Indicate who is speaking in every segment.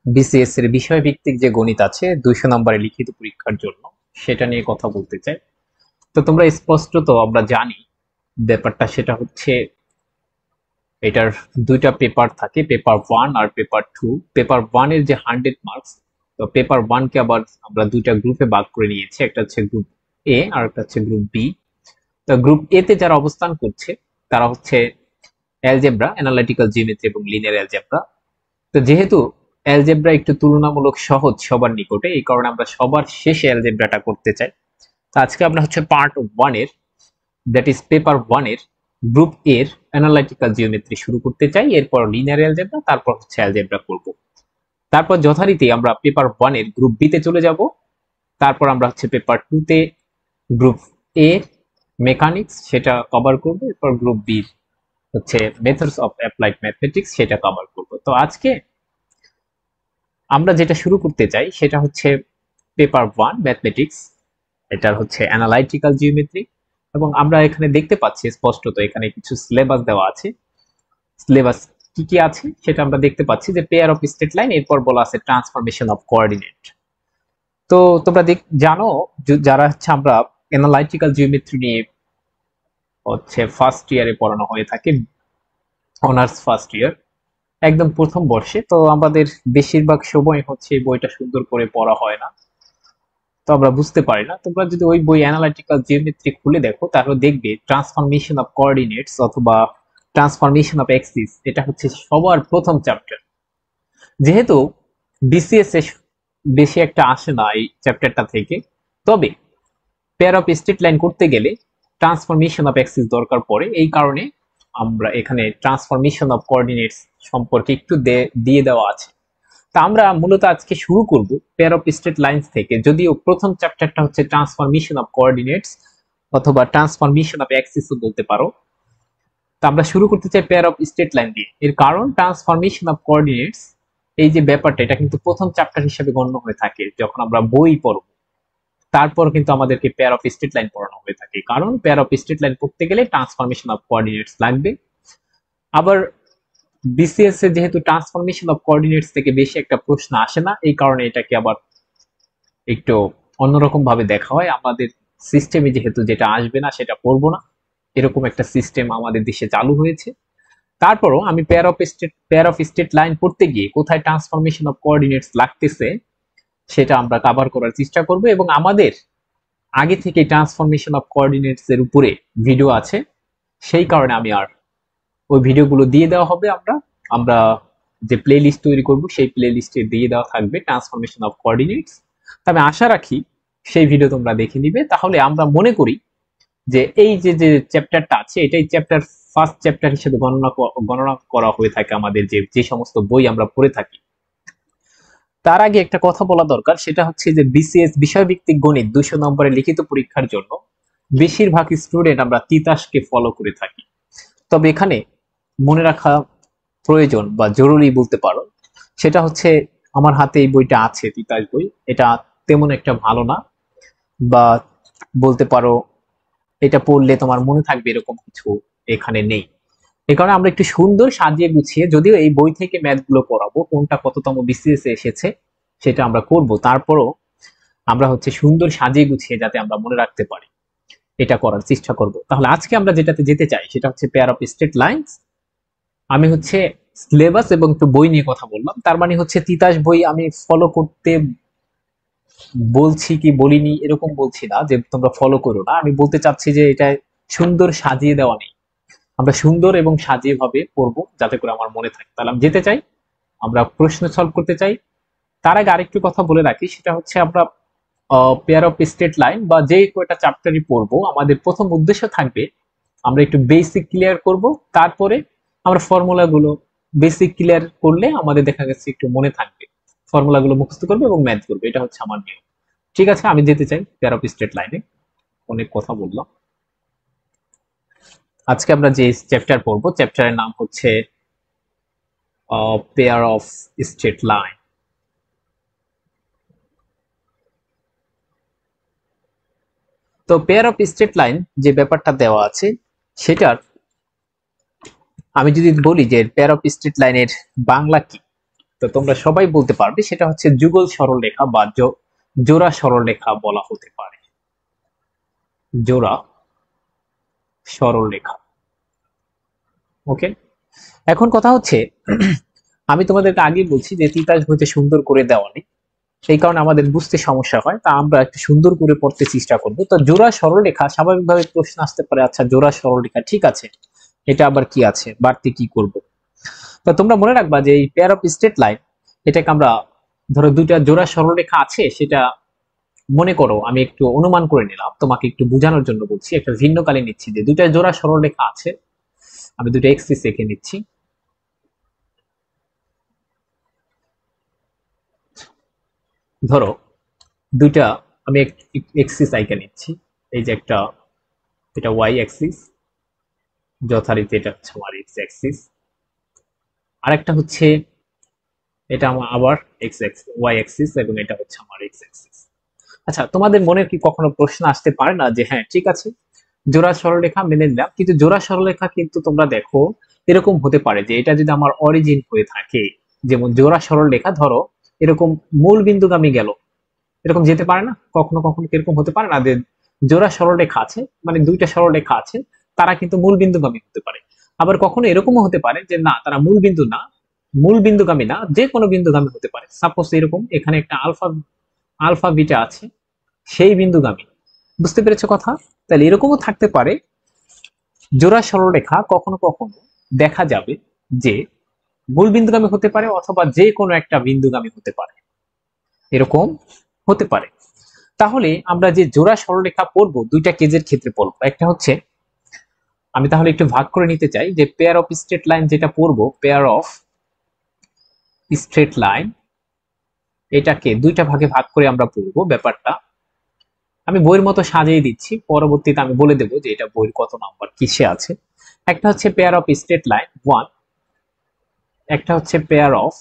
Speaker 1: BCS এর বিষয়ভিত্তিক যে গণিত আছে 200 নম্বরের লিখিত পরীক্ষার জন্য, সেটা নিয়ে কথা বলতে চাই। তো তোমরা স্পষ্টত আমরা জানি ব্যাপারটা, সেটা হচ্ছে এটার দুইটা পেপার থাকে, পেপার 1 আর পেপার 2। পেপার 1 এর যে 100 মার্কস, তো পেপার 1 কে আবার আমরা দুইটা গ্রুপে ভাগ করে নিয়েছি, একটা হচ্ছে গ্রুপ এ আর একটা হচ্ছে গ্রুপ বি। তো গ্রুপ এ তে যারা অবস্থান করছে তারা হচ্ছে অ্যালজেব্রা, অ্যানালিটিক্যাল জিওমেট্রি এবং লিনিয়ার অ্যালজেব্রা। তো যেহেতু অ্যালজেব্রা একটু তুলনামূলক সহজ সবার নিকটে, এই কারণে আমরা সবার শেষে অ্যালজেব্রাটা করতে চাই। তো আজকে আমরা হচ্ছে পার্ট 1 এর, দ্যাট ইজ পেপার 1 এর গ্রুপ এর অ্যানালিটিক্যাল জিওমেট্রি শুরু করতে চাই, এরপর লিনিয়ার অ্যালজেব্রা, তারপর হচ্ছে অ্যালজেব্রা করব। তারপর যথারীতি আমরা পেপার 1 এর গ্রুপ বি তে চলে যাব। তারপর আমরা হচ্ছে পেপার 2 তে গ্রুপ এ মেকানিক্স সেটা কভার করব, এরপর গ্রুপ বি হচ্ছে মেথডস অফ অ্যাপ্লাইড ম্যাথমেটিক্স সেটা কভার করব। তো আজকে আমরা যেটা শুরু করতে চাই সেটা হচ্ছে পেপার 1 ম্যাথমেটিক্স, এটার হচ্ছে অ্যানালাইটিক্যাল জিওমেট্রি। এবং আমরা এখানে দেখতে পাচ্ছি স্পষ্টত এখানে কিছু সিলেবাস দেওয়া আছে। সিলেবাস কি কি আছে সেটা আমরা দেখতে পাচ্ছি, যে পেয়ার অফ স্ট্রেট লাইন, এরপর বলা আছে ট্রান্সফরমেশন অফ কোঅর্ডিনেট। তো তোমরা জানো যারা হচ্ছে আমরা অ্যানালাইটিক্যাল জিওমেট্রি নিয়ে হচ্ছে ফার্স্ট ইয়ারে পড়ানো হয়ে থাকে, অনার্স ফার্স্ট ইয়ার, একদম প্রথম বর্ষে, তো আমাদের বেশিরভাগ সময় হচ্ছে এই বইটা সুন্দর করে পড়া হয় না, তো আমরা বুঝতে পারি না। তোমরা যদি ওই বই অ্যানালিটিক্যাল জিওমেট্রি খুলে দেখো তাহলে দেখবে ট্রান্সফরমেশন অফ কোঅর্ডিনেটস অথবা ট্রান্সফরমেশন অফ অ্যাক্সিস, এটা হচ্ছে সবার প্রথম চ্যাপ্টার। যেহেতু বিসিএস এ বেশি একটা আসে না এই চ্যাপ্টারটা থেকে, তবে পেয়ার অফ স্ট্রেট লাইন করতে গেলে ট্রান্সফরমেশন অফ অ্যাক্সিস দরকার পড়ে, এই কারণে আমরা এখানে ট্রান্সফরমেশন অফ কোঅর্ডিনেটস সম্পর্কে একটু দিয়ে দেওয়া আছে। তা আমরা মূলত আজকে শুরু করব পেয়ার অফ স্ট্রেট লাইনস থেকে, যদিও প্রথম চ্যাপ্টারটা হচ্ছে ট্রান্সফরমেশন অফ কোঅর্ডিনেটস অথবা ট্রান্সফরমেশন অফ অ্যাক্সিসও বলতে পারো। তো আমরা শুরু করতে চাই পেয়ার অফ স্ট্রেট লাইন দিয়ে। এর কারণ ট্রান্সফরমেশন অফ কোঅর্ডিনেটস এই যে ব্যাপারটা, এটা কিন্তু প্রথম চ্যাপ্টার হিসেবে গণ্য হয়ে থাকে যখন আমরা বই পড়ব। তারপর কিন্তু আমাদেরকে পেয়ার অফ স্ট্রেট লাইন পড়ানো হয়ে থাকে, কারণ পেয়ার অফ স্ট্রেট লাইন পড়তে গেলে ট্রান্সফরমেশন অফ কোঅর্ডিনেটস লাগবে। আবার বিসিএস এ যেহেতু ট্রান্সফরমেশন অফ কোঅর্ডিনেটস থেকে বেশি একটা প্রশ্ন আসে না, এই কারণে এটাকে আবার একটু অন্যরকম ভাবে দেখা হয়। আমাদের সিস্টেমে যেহেতু যেটা আসবে না সেটা পড়বো না, এরকম একটা সিস্টেম আমাদের দেশে চালু হয়েছে। তারপরও আমি পেয়ার অফ স্টেট লাইন পড়তে গিয়ে কোথায় ট্রান্সফরমেশন অফ কোঅর্ডিনেটস লাগতেছে সেটা আমরা কভার করার চেষ্টা করব। এবং আমাদের আগে থেকে ট্রান্সফরমেশন অফ কোঅর্ডিনেটস এর উপরে ভিডিও আছে, সেই কারণে আমি আর ওই ভিডিওগুলো দিয়ে দেওয়া হবে। আমরা আমরা যে প্লে লিস্ট তৈরি করব সেই প্লে লিস্টে দিয়ে দেওয়া থাকবে ট্রান্সফরমেশন অফ কোঅর্ডিনেটস। তবে আশা রাখি সেই ভিডিও তোমরা দেখে নিবে, তাহলে আমরা মনে করি যে এই যে যে চ্যাপ্টারটা আছে এটাই চ্যাপ্টার ফার্স্ট চ্যাপ্টার হিসেবে গণনা করা হয়ে থাকে আমাদের যে যে সমস্ত বই আমরা পড়ে থাকি। তার আগে একটা কথা বলা দরকার, সেটা হচ্ছে যে বিসিএস বিষয়ভিত্তিক গণিত 200 নম্বরের লিখিত পরীক্ষার জন্য বেশিরভাগ স্টুডেন্ট আমরা তিতাসকে ফলো করে থাকি। তবে এখানে মনে রাখা প্রয়োজন বা জরুরি বলতে পারো, সেটা হচ্ছে আমার হাতে এই বইটা আছে, তিতাস বই, এটা তেমন একটা ভালো না, বা বলতে পারো এটা পড়লে তোমার মনে থাকবে এরকম কিছু এখানে নেই। এই কারণে আমরা একটু সুন্দর সাজিয়ে গুছিয়ে, যদিও এই বই থেকে ম্যাথ গুলো পড়াবো, কোনটা কততম বিসিএস এ এসেছে সেটা আমরা করব, তারপরও আমরা হচ্ছে সুন্দর সাজিয়ে গুছিয়ে যাতে আমরা মনে রাখতে পারি এটা করার চেষ্টা করব। তাহলে আজকে আমরা যেটাতে যেতে চাই সেটা হচ্ছে পেয়ার অফ স্ট্রেট লাইনস। আমি হচ্ছে সিলেবাস এবং একটু বই নিয়ে কথা বললাম, তার মানে হচ্ছে তিতাস বই আমি ফলো করতে বলছি কি বলিনি এরকম বলছি না যে তোমরা ফলো করো না, আমি বলতে চাচ্ছি যে এটা সুন্দর সাজিয়ে দেওয়া নেই, আমরা সুন্দর এবং সাজিয়ে ভাবে পড়বো যাতে করে আমার মনে থাকে। তাহলে আমি যেতে চাই, আমরা প্রশ্ন সলভ করতে চাই। তার আগে আরেকটু কথা বলে রাখি, সেটা হচ্ছে আমরা পেয়ার অফ স্ট্রেট লাইন বা যে কয়টা চ্যাপ্টারই পড়বো, আমাদের প্রথম উদ্দেশ্য থাকবে আমরা একটু বেসিক ক্লিয়ার করব, তারপরে আমরা ফর্মুলাগুলো বেসিক ক্লিয়ার করলে আমাদের দেখা গেছে একটু মনে থাকবে, ফর্মুলাগুলো মুখস্থ করবে এবং ম্যাথ করবে, এটা হচ্ছে আমার নিয়ম। ঠিক আছে, আমি যেতে চাই পেয়ার অফ স্ট্রেট লাইনে। অনেক কথা বললাম। আজকে আমরা যে চ্যাপ্টার পড়বো চ্যাপ্টারের নাম হচ্ছে পেয়ার অফ স্ট্রেট লাইন। তো পেয়ার অফ স্ট্রেট লাইন যে ব্যাপারটা দেওয়া আছে সেটার আমি যদি বলি যে পেয়ার অফ স্ট্রেট লাইনের বাংলা কি, তো তোমরা সবাই বলতে পারবে সেটা হচ্ছে যুগল সরলরেখা বা জোড়া সরলরেখা বলা হতে পারে। জোড়া সরলরেখা। ওকে, এখন কথা হচ্ছে আমি তোমাদেরকে আগে বলছি যে তিতাস বইতে সুন্দর করে দেওয়া নেই, সেই কারণে আমাদের বুঝতে সমস্যা হয়, তা আমরা একটু সুন্দর করে পড়তে চেষ্টা করব। তো জোড়া সরলরেখা স্বাভাবিকভাবে প্রশ্ন আসতে পারে, আচ্ছা জোড়া সরলরেখা ঠিক আছে, এটা আবার কি আছে, বাড়তি কি করব? তো তোমরা মনে রাখবা যে এই পেয়ার অফ স্ট্রেট লাইন, এটাকে আমরা ধরো দুইটা জোড়া সরলরেখা আছে, সেটা মনে করো আমি একটু অনুমান করে নিলাম, তোমাকে একটু বোঝানোর জন্য বলছি, একটা ভিন্ন কালে নিচ্ছি যে দুইটা জোড়া সরলরেখা আছে, আমি দুটো এক্সিস এঁকে নিচ্ছি। ধরো দুইটা আমি এক্সিস আইকা নিচ্ছি, এই যে একটা, এটা ওয়াই অ্যাক্সিস, যথারীতি এটা হচ্ছে আমার এক্স অ্যাক্সিস, আরেকটা হচ্ছে এটা আমার আবার এক্স ওয়াই অ্যাক্সিস, এবং এটা হচ্ছে আমার এক্স অ্যাক্সিস। আচ্ছা, তোমাদের মনে কি কখনো প্রশ্ন আসতে পারে না যে হ্যাঁ ঠিক আছে জোড়া সরলরেখা মেনে নিলাম, কিন্তু জোড়া সরলরেখা কিন্তু তোমরা দেখো এরকম হতে পারে যে এটা যদি আমার অরিজিন হয়ে থাকে, যেমন জোড়া সরলরেখা ধরো এরকম মূল বিন্দুগামী গেল, এরকম যেতে পারে না, কখনো কখনো এরকম হতে পারে না যে জোড়া সরলরেখা আছে, মানে দুইটা সরলরেখা আছে, তারা কিন্তু মূল বিন্দুগামী হতে পারে। আবার কখনো এরকমও হতে পারে যে না, তারা মূল বিন্দু না, মূল বিন্দুগামী না, যে কোনো বিন্দুগামী হতে পারে। সাপোজ এরকম এখানে একটা আলফা আলফা বিটা আছে, সেই বিন্দুগামী। বুঝতে পেরেছো কথা? তাহলে এরকমও থাকতে পারে, জোড়া সরলরেখা কখনো কখনো দেখা যাবে যে মূল বিন্দুগামী হতে পারে, অথবা যে কোনো একটা বিন্দুগামী হতে পারে, এরকম হতে পারে। তাহলে আমরা যে জোড়া সরলরেখা পড়বো দুইটা কেজের ক্ষেত্রে পড়বো। একটা হচ্ছে, আমি তাহলে একটু ভাগ করে নিতে চাই যে পেয়ার অফ স্ট্রেট লাইন যেটা পড়বো, পেয়ার অফ স্ট্রেট লাইন, এটাকে দুইটা ভাগে ভাগ করে আমরা পড়বো। ব্যাপারটা আমি বইয়ের মতো সাজিয়ে দিচ্ছি, পরবর্তীতে আমি বলে দেবো যে এটা বইয়ের কত নাম্বার কিসে আছে। একটা হচ্ছে পেয়ার অফ স্ট্রেট লাইন 1, একটা হচ্ছে pair of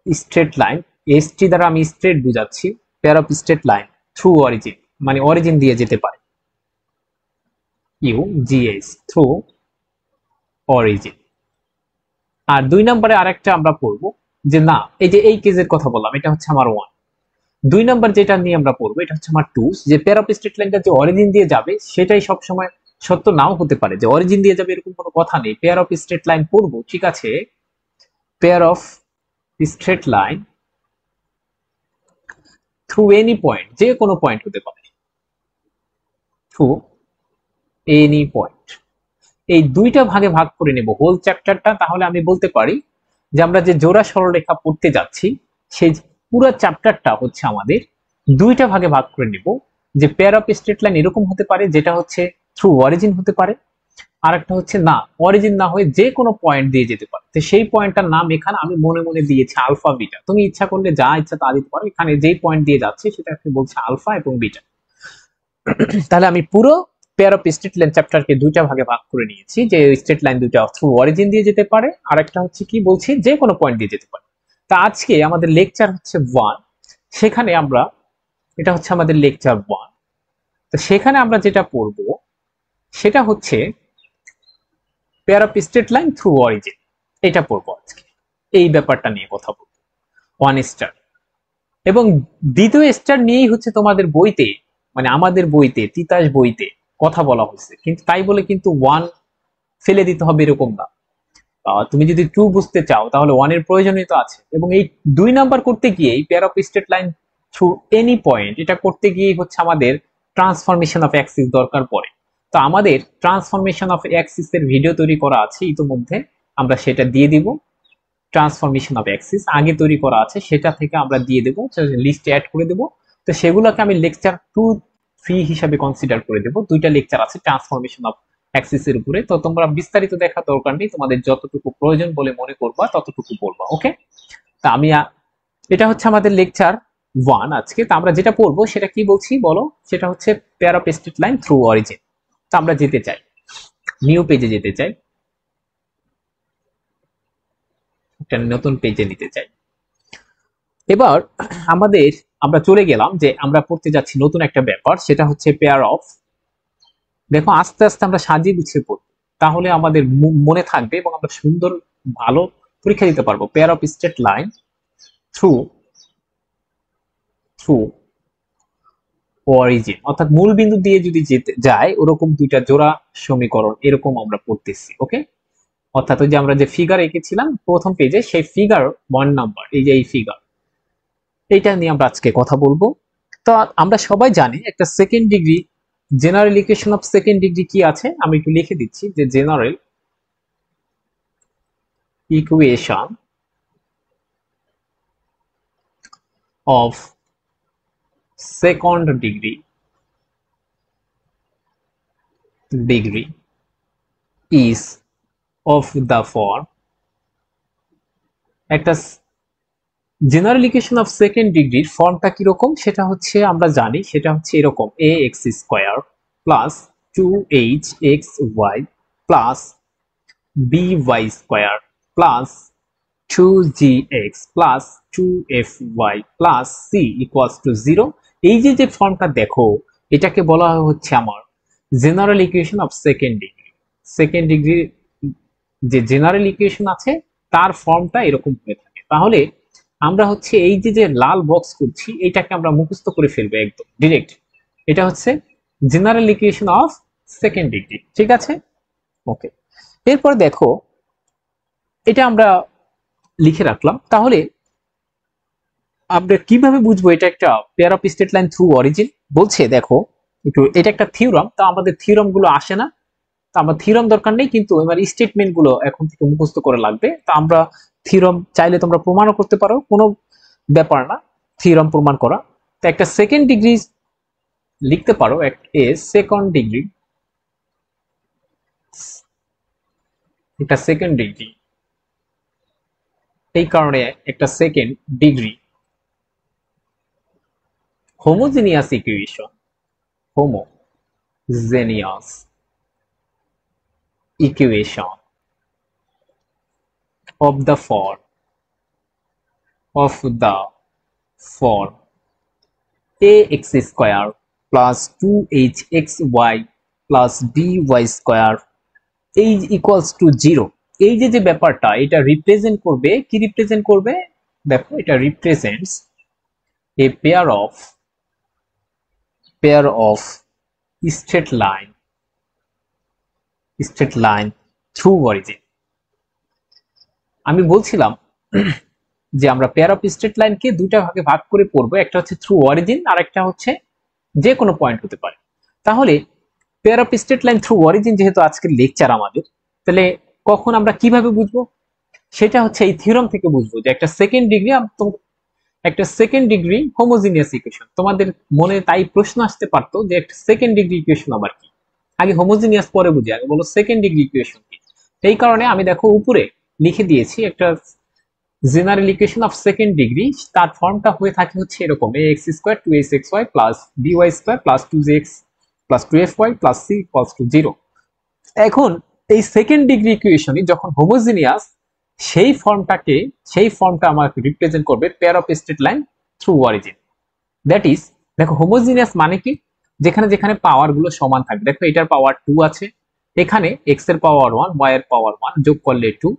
Speaker 1: straight line, ST দ্বারা আমি স্ট্রেট বুঝাচ্ছি, pair of straight line through origin, মানে অরিজিন দিয়ে যেতে পারে, ইউজিএস, থ্রু অরিজিন। আর 2 নম্বরে আরেকটা আমরা পড়বো যে না, এই যে এই কেজের কথা বললাম, এটা হচ্ছে আমার 1। 2 নাম্বার যেটা নিয়ে আমরা পড়বো এটা হচ্ছে আমার 2, যে পেয়ার অফ স্ট্রেট লাইনটা যে অরিজিন দিয়ে যাবে সেটাই সবসময় সত্য নাও হতে পারে, যে অরিজিন দিয়ে যাবে এরকম কোনো কথা নেই। পেয়ার অফ স্ট্রেট লাইন পড়বো, ঠিক আছে, pair of straight line through any point, যে কোনো পয়েন্ট হতে পারে, থ্রু এনি পয়েন্ট। এই দুইটা ভাগে ভাগ করে নেব হোল চ্যাপ্টারটা, তাহলে আমি বলতে পারি যে আমরা যে জোড়া সরলরেখা পড়তে যাচ্ছি সেই পুরো চ্যাপ্টারটা হচ্ছে আমাদের দুইটা ভাগে ভাগ করে নেব। যে পেয়ার অফ স্ট্রেট লাইন এরকম হতে পারে যেটা হচ্ছে থ্রু অরিজিন হতে পারে, আর একটা হচ্ছে না, অরিজিন না হয়ে যে কোনো পয়েন্ট দিয়ে যেতে পারে। তো সেই পয়েন্টটার নাম এখানে আমি মনে মনে দিয়েছি আলফা বিটা, তুমি ইচ্ছা করলে যা ইচ্ছা তা দিতে পারো, এখানে যেই পয়েন্ট দিয়ে যাচ্ছে সেটাকে বলছে আলফা এবং বিটা। তাহলে আমি পুরো পেয়ার অফ স্ট্রেট লাইন চ্যাপ্টারকে দুইটা ভাগে ভাগ করে নিয়েছি, যে স্ট্রেট লাইন দুইটা থ্রু অরিজিন দিয়ে যেতে পারে, আর একটা হচ্ছে কি বলছি যে কোনো পয়েন্ট দিয়ে যেতে পারে। তা আজকে আমাদের লেকচার হচ্ছে 1, সেখানে আমরা, এটা হচ্ছে আমাদের লেকচার 1, তো সেখানে আমরা যেটা পড়ব সেটা হচ্ছে pair of straight line through origin, এটা পড়বো আজকে, এই ব্যাপারটা নিয়ে কথা বলবো। 1 স্টার এবং দ্বিতীয় স্টার নিয়েই হচ্ছে তোমাদের বইতে, মানে আমাদের বইতে তিতাস বইতে কথা বলা হয়েছে, কিন্তু তাই বলে কিন্তু 1 ফেলে দিতে হবে এরকম না। তুমি যদি 2 বুঝতে চাও তাহলে 1 এর প্রয়োজনীয়তা আছে। এবং এই 2 নাম্বার করতে গিয়ে pair of straight line through any point, এটা করতে গিয়ে হচ্ছে আমাদের ট্রান্সফরমেশন অফ অ্যাক্সিস দরকার পড়ে। তো আমাদের ট্রান্সফরমেশন অফ অ্যাক্সিস এর ভিডিও তৈরি করা আছে ইতোমধ্যে, আমরা সেটা দিয়ে দিব। ট্রান্সফরমেশন অফ অ্যাক্সিস আগে তৈরি করা আছে, সেটা থেকে আমরা দিয়ে দেবো, লিস্টে অ্যাড করে দেবো। তো সেগুলোকে আমি লেকচার 2, 3 হিসাবে কনসিডার করে দেবো। দুইটা লেকচার আছে ট্রান্সফরমেশন অফ অ্যাক্সিস এর উপরে, তো তোমরা বিস্তারিত দেখার দরকার নেই, তোমাদের যতটুকু প্রয়োজন বলে মনে করবা ততটুকু বলবা। ওকে, তা আমি এটা হচ্ছে আমাদের লেকচার 1 আজকে। তো আমরা যেটা পড়বো সেটা কি বলছি বলো, সেটা হচ্ছে pair of straight line through origin. তো আমরা যেতে চাই, নিউ পেজে যেতে চাই, একটা নতুন পেজে নিতে চাই। এবার আমাদের, আমরা চলে গেলাম যে আমরা পড়তে যাচ্ছি নতুন একটা ব্যাপার, সেটা হচ্ছে পেয়ার অফ। দেখো আস্তে আস্তে আমরা সাজিয়ে গুছিয়ে পড়বো, তাহলে আমাদের মনে থাকবে এবং আমরা সুন্দর ভালো পরীক্ষা দিতে পারবো। Pair of straight line through through origin, অর্থাৎ মূল বিন্দু দিয়ে যদি যেতে যায় ওরকম দুইটা জোড়া সমীকরণ এরকম আমরা পড়তেছি। ওকে, অর্থাৎ ওই যে আমরা যে ফিগার এঁকেছিলাম প্রথম পেজে, সেই ফিগার 1 নাম্বার, এই যে এই ফিগার, এইটা নিয়ে আমরা আজকে কথা বলবো। তো আমরা সবাই জানি একটা second degree general equation of second degree কি আছে, আমি একটু লিখে দিচ্ছি যে general equation of second degree is of the form, একটা জেনারেল ইকুয়েশন অফ সেকেন্ড ডিগ্রির ফর্মটা কিরকম সেটা হচ্ছে আমরা জানি, সেটা হচ্ছে এরকম: A X square plus 2hxy plus by square plus 2gx plus 2fy plus c equals to 0। এই যে যে ফর্মটা দেখো, এটাকে বলা হচ্ছে আমার general equation of second degree. Second degree যে জেনারেল ইকুয়েশন আছে তার ফর্মটা এরকম হয়ে থাকে। তাহলে আমরা হচ্ছে এই যে যে লাল বক্স করছি এটাকে আমরা মুখস্থ করে ফেলবো একদম ডিরেক্ট। এটা হচ্ছে general equation of second degree, ঠিক আছে? ওকে, এরপর দেখো এটা আমরা লিখে রাখলাম। তাহলে আমরা কিভাবে বুঝবো এটা একটা pair of straight line through origin? বলছে দেখো একটু, এটা একটা থিওরাম, তো আমাদের থিওরাম গুলো আসে না, তো আমার থিওরাম দরকার নেই, কিন্তু এবার স্টেটমেন্ট গুলো এখন থেকে মুখস্থ করে লাগবে। তো আমরা থিওরাম চাইলে তোমরা প্রমাণও করতে পারো, কোনো ব্যাপার না থিওরাম প্রমাণ করা। তো একটা সেকেন্ড ডিগ্রি লিখতে পারো, সেকেন্ড ডিগ্রি, একটা সেকেন্ড ডিগ্রি, এই কারণে একটা second degree homogeneous equation, homogeneous equation of the form of the form ax square plus 2hxy plus dy square এই ইকুয়ালস টু 0। এই যে যে ব্যাপারটা, এটা রিপ্রেজেন্ট করবে, কি রিপ্রেজেন্ট করবে? দেখো এটা represents A pair of straight line through origin. আমি বলছিলাম যে আমরা পেয়ার অফ স্ট্রেট লাইনকে দুইটা ভাগে ভাগ করে পড়বো, একটা হচ্ছে থ্রু অরিজিন আর একটা হচ্ছে যে কোনো পয়েন্ট হতে পারে। তাহলে pair of straight line through origin যেহেতু আজকের লেকচার আমাদের, তাহলে কখন আমরা কিভাবে বুঝবো? সেটা হচ্ছে এই থিওরাম থেকে বুঝবো যে একটা সেকেন্ড ডিগ্রি হোমোজিনিয়াস ইকুয়েশন। তোমাদের মনে তাই প্রশ্ন আসতে পারতো যে একটা সেকেন্ড ডিগ্রি ইকুয়েশন আবার কি? আগে হোমোজিনিয়াস পরে বুঝি, আগে বলো সেকেন্ড ডিগ্রি ইকুয়েশন কি। এই কারণে আমি দেখো উপরে লিখে দিয়েছি একটা general equation of second degree, তার ফর্মটা হয়ে থাকে হচ্ছে এরকম: A X square 2hxy plus by square plus 2gx plus 2fy plus c equals to 0। এখন এই সেকেন্ড ডিগ্রি ইকুয়েশনে যখন হোমোজিনিয়াস, সেই ফর্মটা আমাকে রিপ্রেজেন্ট করবে pair of straight line through origin. That is, দেখো হোমোজিনিয়াস মানে কি? যেখানে যেখানে পাওয়ার গুলো সমান থাকবে। দেখো এটার পাওয়ার 2 আছে, এখানে এক্স এর পাওয়ার 1, ওয়াই এর পাওয়ার 1 যোগ করলে 2,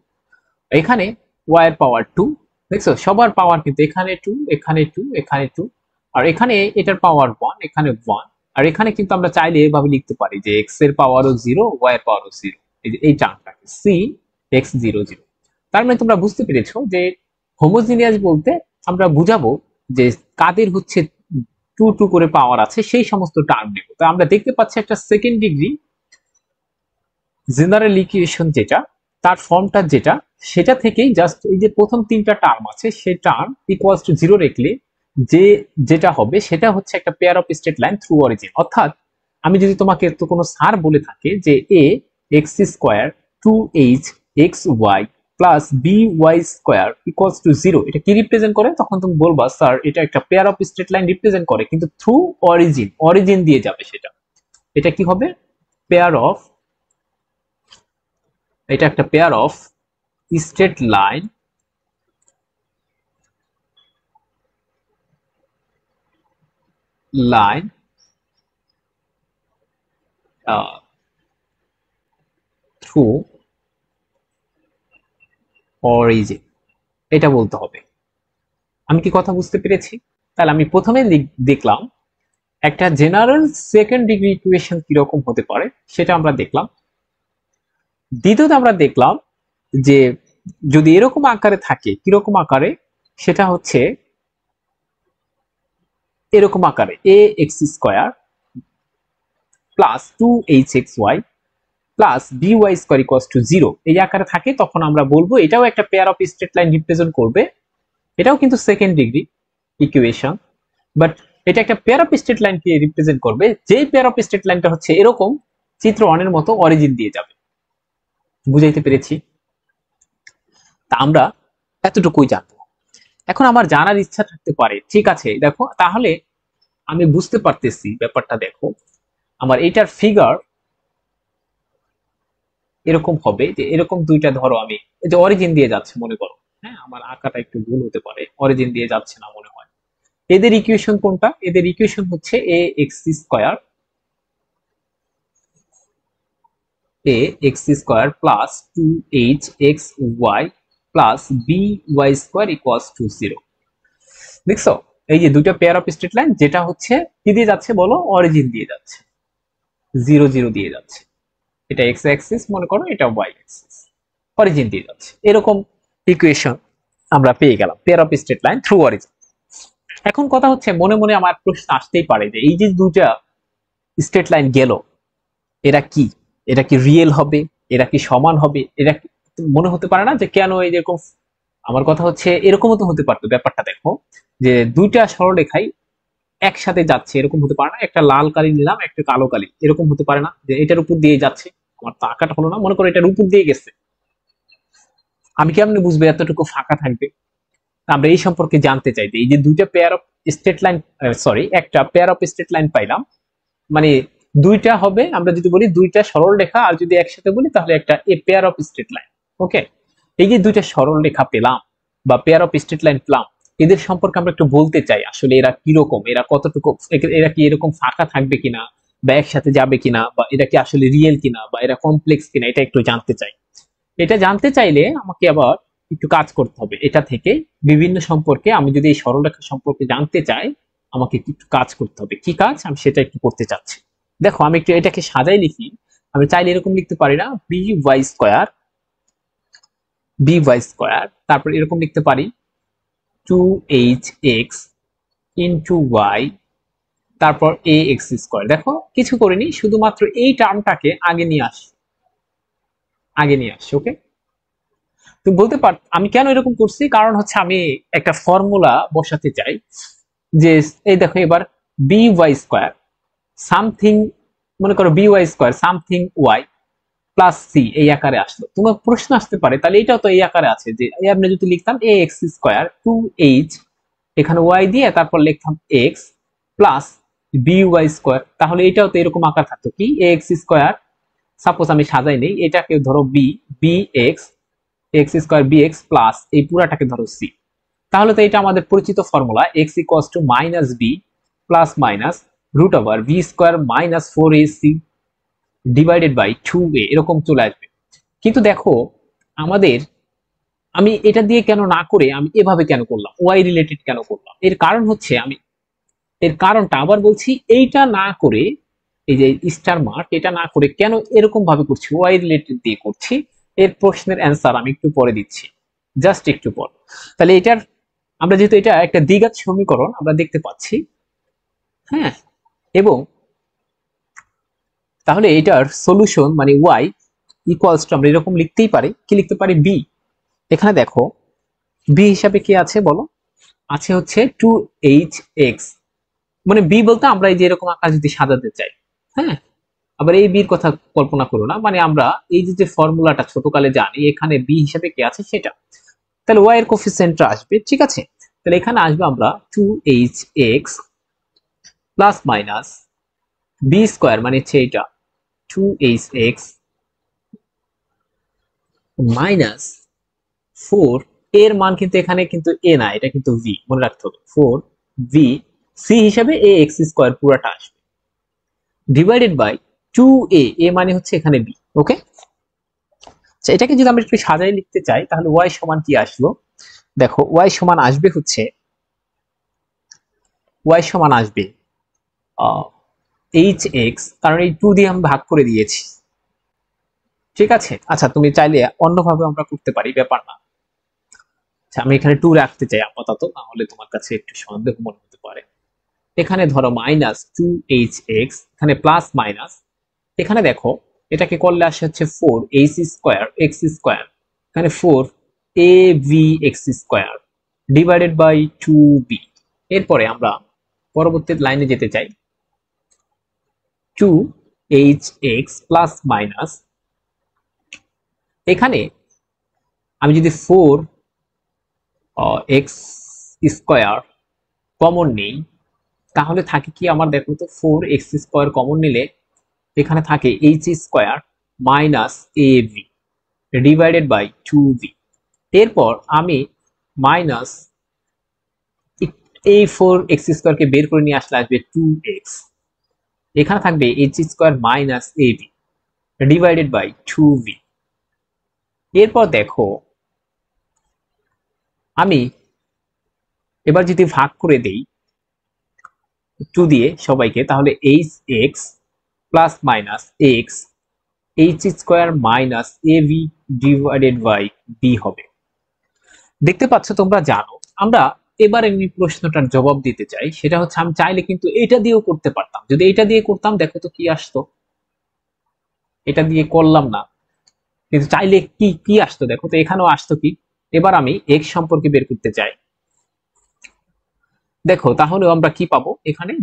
Speaker 1: এখানে ওয়াই এর পাওয়ার 2। দেখছো সবার পাওয়ার কিন্তু এখানে 2, এখানে 2, এখানে 2, আর এখানে এটার পাওয়ার 1, এখানে 1। আর এখানে কিন্তু আমরা চাইলে এভাবে লিখতে পারি যে এক্স এর পাওয়ারও 0, ওয়াই এর পাওয়ারও 0, এই টার্মটাকে সি এক্স 0 0। তার মানে তোমরা বুঝতে পেরেছো যে হোমোজিনিয়াস বলতে আমরা বুঝাবো যে কাদের হচ্ছে 2 2 করে পাওয়ার আছে সেই সমস্ত টার্ম নেব। তো আমরা দেখতে পাচ্ছি একটা সেকেন্ড ডিগ্রি জেনারেল ইকুয়েশন যেটা, তার ফর্মটা যেটা, সেটা থেকেই জাস্ট এই যে প্রথম তিনটা টার্ম আছে সেই টার্ম ইকুয়ালস টু 0 রেখলে যে যেটা হবে সেটা হচ্ছে একটা pair of straight line through origin. অর্থাৎ আমি যদি তোমাকে তো কোনো স্যার বলে থাকে যে A X square 2hxy plus by square equals to 0, এটা কি রিপ্রেজেন্ট করে? তখন তুমি বলবা স্যার এটা একটা pair of straight line represent করে, কিন্তু থ্রু অরিজিন দিয়ে যাবে সেটা। এটা কি হবে? পেয়ার অফ, এটা একটা pair of straight line through origin, এটা বলতে হবে। আমি কি কথা বুঝতে পেরেছি? তাহলে আমি প্রথমে দেখলাম একটা জেনারেল সেকেন্ড ডিগ্রি ইকুয়েশন কিরকম হতে পারে সেটা আমরা দেখলাম। দ্বিতীয়ত আমরা দেখলাম যে যদি এরকম আকারে থাকে, কিরকম আকারে, সেটা হচ্ছে এরকম আকারে A X square plus 2hxy plus by square equals to 0 এই আকারে থাকে, তখন আমরা বলবো এটাও একটা pair of straight line represent করবে। এটাও কিন্তু সেকেন্ড ডিগ্রি ইকুয়েশন, বাট এটা একটা পেয়ার অফ স্ট্রেট লাইনকে রিপ্রেজেন্ট করবে, যেই পেয়ার অফ স্ট্রেট লাইনটা হচ্ছে এরকম চিত্র 1 এর মতো অরিজিন দিয়ে যাবে। বুঝাইতে পেরেছি? তা আমরা এতটুকুই জানবো। এখন আমার জানার ইচ্ছা থাকতে পারে, ঠিক আছে দেখো তাহলে আমি বুঝতে পারতেছি ব্যাপারটা, দেখো আমার এটার ফিগার এরকম হবে যে এরকম দুইটা, ধরো আমি এই যে অরিজিন দিয়ে যাচ্ছে মনে করো, হ্যাঁ আমার আঁকাটা একটু ভুল হতে পারে, অরিজিন দিয়ে যাচ্ছে না মনে হয়। এদের ইকুয়েশন কোনটা? এদের ইকুয়েশন হচ্ছে A X square plus 2hxy plus by square equals to 0। দেখছো এই যে দুইটা পেয়ার অফ স্ট্রেট লাইন, যেটা হচ্ছে কি দিয়ে যাচ্ছে বলো? অরিজিন দিয়ে যাচ্ছে, 0 0 দিয়ে যাচ্ছে। এটা এক্স অ্যাক্সিস মনে করো, এটা ওয়াই অ্যাক্সিস, অরিজিন দিয়ে যাচ্ছে। এরকম ইকুয়েশন আমরা পেয়ে গেলাম, pair of straight line through origin. এখন কথা হচ্ছে মনে মনে আমার প্রশ্ন আসতেই পারে যে এই যে দুইটা স্ট্রেট লাইন গেল, এরা কি, এরা কি রিয়েল হবে, এরা কি সমান হবে, এরা মনে হতে পারে না যে কেন এরকম? আমার কথা হচ্ছে এরকমও তো হতে পারতো। ব্যাপারটা দেখো যে দুইটা সরলরেখাই একসাথে যাচ্ছে, এরকম হতে পারে না? একটা লাল কালি নিলাম, একটা কালো কালি, এরকম হতে পারে না যে এটার উপর দিয়ে যাচ্ছে? আমার তো আঁকাটা হলো না, মনে করো এটার উপর দিয়ে গেছে, আমি কেমনে বুঝবো এতটুকু ফাঁকা থাকবে? আমরা এই সম্পর্কে জানতে চাই যে এই যে দুইটা pair of straight line, sorry একটা পেয়ার অফ স্ট্রেট লাইন পাইলাম, মানে দুইটা হবে, আমরা যদি বলি দুইটা সরল রেখা, আর যদি একসাথে বলি তাহলে একটা a pair of straight line. Okay, এই যে দুইটা সরল রেখা পেলাম বা পেয়ার অফ স্ট্রেট লাইন পেলাম, এদের সম্পর্কে আমরা একটু বলতে চাই আসলে এরা কিরকম, এরা কতটুকু, এরা কি এরকম ফাঁকা থাকবে কিনা বা একসাথে যাবে কিনা, বা এরা কি আসলে রিয়েল কিনা বা এরা কমপ্লেক্স কিনা, এটা একটু জানতে চাই। এটা জানতে চাইলে আমাকে আবার একটু কাজ করতে হবে, এটা থেকে বিভিন্ন সম্পর্কে আমি যদি এই সরলরেখা সম্পর্কে জানতে চাই, আমাকে একটু কাজ করতে হবে। কি কাজ আমি সেটা একটু করতে চাচ্ছি। দেখো আমি একটু এটাকে সাজাই লিখি। আমি চাইলে এরকম লিখতে পারি না, বি ওয়াই স্কোয়ার, তারপর এরকম লিখতে পারি 2hx ইন্টু ওয়াই, তারপর এ এক্স স্কোয়ার। দেখো কিছু করিনি, শুধুমাত্র এই টার্মটাকে আগে নিয়ে আসি। ওকে, তুমি বলতে পার আমি কেন এরকম করছি, কারণ হচ্ছে আমি একটা ফর্মুলা বসাতে চাই যে এই দেখো এবার বি ওয়াই স্কোয়ার সামথিং, মনে করো b Y square something y plus c এই আকারে আসলো। তোমার প্রশ্ন আসতে পারে তাহলে এটাও তো এই আকারে আছে, যে আমরা যদি লিখতাম এ এক্স স্কোয়ার 2h, এখানে ওয়াই দিয়ে তারপর লিখতাম x plus B Y square, তাহলে এটাও তো এরকম আকার থাকতো কি এ এক্স স্কোয়ার, সাপোজ আমি সাজাই নেই, এটাকে ধরো b, b x, x square b x plus এই পুরাটাকে ধরো সি। তাহলে তো এটা আমাদের পরিচিত formula, x equals to minus b plus minus root over b square minus 4ac divided by 2a, এরকম চলে আসবে। কিন্তু দেখো আমাদের, আমি এটা দিয়ে কেন না করে আমি এভাবে কেন করলাম, ওয়াই রিলেটেড কেন করলাম? এর কারণ হচ্ছে আমি, এর কারণটা আবার বলছি, এইটা না করে এই যে স্টার মার্ক এটা না করে কেন এরকম ভাবে করছি, ওয়াই রিলেটেড দিয়ে করছি। এর প্রশ্নের অ্যান্সার আমি একটু পরে দিচ্ছি, জাস্ট একটু পর। তাহলে এটার, আমরা যেহেতু এটা একটা দ্বিঘাত সমীকরণ আমরা দেখতে পাচ্ছি, হ্যাঁ, এবং তাহলে এটার সলিউশন মানে ওয়াই ইকুয়ালস টু আমরা এরকম লিখতেই পারি, কি লিখতে পারি বি। এখানে দেখো বি হিসাবে কি আছে বলো? আছে হচ্ছে 2hx, মানে বি বলতে আমরা এই যে এরকম আকার যদি সাজাতে চাই, হ্যাঁ, আবার এই বির কথা কল্পনা করো না, মানে আমরা এই যে ফর্মুলাটা ছোটকালে জানি, এখানে বি হিসাবে কি আছে সেটা, তাহলে ওয়াই এর কোফিসিয়েন্টটা আসবে, ঠিক আছে? তাহলে এখানে আসবে আমরা 2hx plus minus B square, মানে হচ্ছে এটা 2hx মাইনাস 4, এর মান কিন্তু এখানে কিন্তু এ না, এটা কিন্তু ভি, মনে রাখতে হবে 4v সি হিসাবে এ এক্স স্কোয়ার পুরাটা আসবে ডিভাইডেড বাই 2a, এ মানে হচ্ছে এখানে বি। ওকে, এটাকে যদি আমরা একটু সাজাই লিখতে চাই তাহলে ওয়াই সমান কি আসলো, দেখো ওয়াই সমান আসবে হচ্ছে ওয়াই সমান আসবে এইচ এক্স, কারণ এই 2 দিয়ে আমি ভাগ করে দিয়েছি, ঠিক আছে। আচ্ছা তুমি চাইলে অন্যভাবে আমরা করতে পারি, ব্যাপার না। আচ্ছা আমি এখানে 2 রাখতে চাই আপাতত, না হলে তোমার কাছে একটু সন্দেহ মনে হতে পারে। এখানে ধরো মাইনাস 2h(x), এখানে প্লাস মাইনাস, এখানে দেখো এটাকে করলে আসে হচ্ছে 4h² x², এখানে 4abx² ডিভাইডেড বাই 2b। এরপরে আমরা পরবর্তী লাইনে যেতে চাই, 2hx প্লাস মাইনাস, এখানে আমি যদি 4x² কমন নেই তাহলে থাকে কি আমার, দেখো তো 4x² কমন নিলে এখানে থাকে h² minus ab divided by 2b। এরপর আমি মাইনাস এই 4x² কে বের করে নিয়ে আসলে আসবে 2x, এখানে থাকবে h² minus ab divided by 2b। এরপর দেখো আমি এবার যদি ভাগ করে দেই 2 দিয়ে সবাইকে, তাহলে hx plus minus x h² minus ab divided by b হবে। দেখতে পাচ্ছ তোমরা জানো, আমরা এবার এমনি প্রশ্নটার জবাব দিতে চাই, সেটা হচ্ছে আমি চাইলে কিন্তু এটা দিয়েও করতে পারতাম। যদি এটা দিয়ে করতাম দেখো তো কি আসতো, এটা দিয়ে করলাম না, কিন্তু চাইলে কি কি আসতো দেখো তো, এখানেও আসতো কি। এবার আমি x সম্পর্কে বের করতে চাই, দেখো তাহলে আমরা কি পাবো, এখানে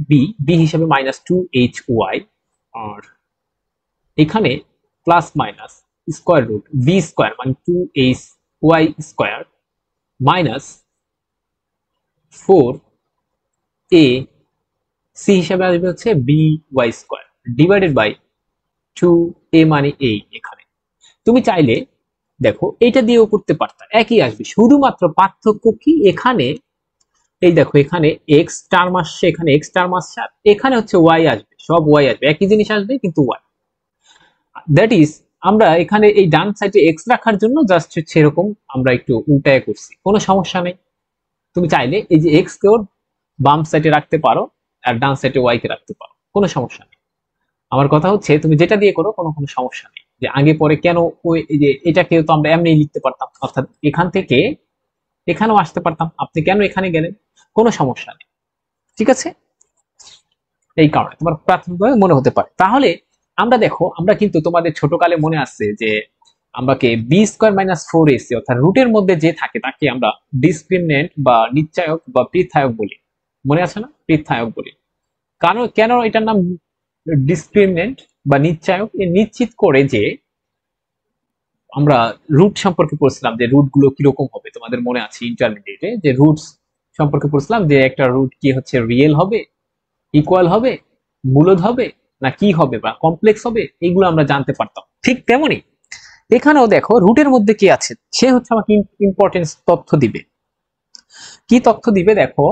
Speaker 1: b হিসেবে মাইনাস 2hy, আর এখানে plus minus square root b² মানে 2hy² মাইনাস 4ac হিসাবে আসবে হচ্ছে by² ডিভাইডেড বাই 2a মানে এই। এখানে তুমি চাইলে দেখো এটা দিয়েও করতে পারতা, একই আসবে, শুধুমাত্র পার্থক্য কি, এখানে এই দেখো এখানে এক্স টার্ম আসছে, এখানে এক্স টার্ম আসছে, এখানে হচ্ছে ওয়াই আসবে, সব ওয়াই আসবে, একই জিনিস আসবে কিন্তু ওয়াই। দ্যাট ইজ আমরা এখানে এই ডান সাইডে এক্স রাখার জন্য জাস্ট হচ্ছে এরকম আমরা একটু উল্টায় করছি, কোনো সমস্যা নেই। তুমি চাইলে এই যে এক্স কেও বাম সাইডে রাখতে পারো আর ডান সাইডে ওয়াই কে রাখতে পারো, কোনো সমস্যা নেই। আমার কথা হচ্ছে তুমি যেটা দিয়ে করো কোনো কোনো সমস্যা নেই, যে আগে পরে কেন ওই যে এটাকে তো আমরা এমনি লিখতে পারতাম, অর্থাৎ এখান থেকে এখানেও আসতে পারতাম, আপনি কেন এখানে গেলেন, কোনো সমস্যা নেই, ঠিক আছে। এই কারণে তোমার প্রাথমিকভাবে মনে হতে পারে। তাহলে আমরা দেখো আমরা কিন্তু তোমাদের ছোটকালে মনে আছে যে আমাকে b² মাইনাস 4ac অর্থাৎ রুটের মধ্যে যে থাকে তাকে আমরা ডিসক্রিমিনেন্ট বা নিশ্চায়ক বা পৃথায়ক বলি, মনে আছে না, পৃথায়ক বলি। কারণ কেন এটার নাম ডিসক্রিমিনেন্ট বা নিশ্চায়ক, নিশ্চিত করে যে আমরা রুট সম্পর্কে পড়ছিলাম যে রুট গুলো কিরকম হবে, তোমাদের মনে আছে ইন্টারমিডিয়েটে যে রুটস সম্পর্কে পড়ছিলাম যে একটা রুট কি হচ্ছে, রিয়েল হবে, ইকুয়াল হবে, মূলদ হবে, না কি হবে বা কমপ্লেক্স হবে, এগুলো আমরা জানতে পারতাম। ঠিক তেমনি এখানেও দেখো রুটের মধ্যে কি আছে, সে হচ্ছে আমাকে ইম্পর্টেন্স তথ্য দিবে। কি তথ্য দিবে দেখো,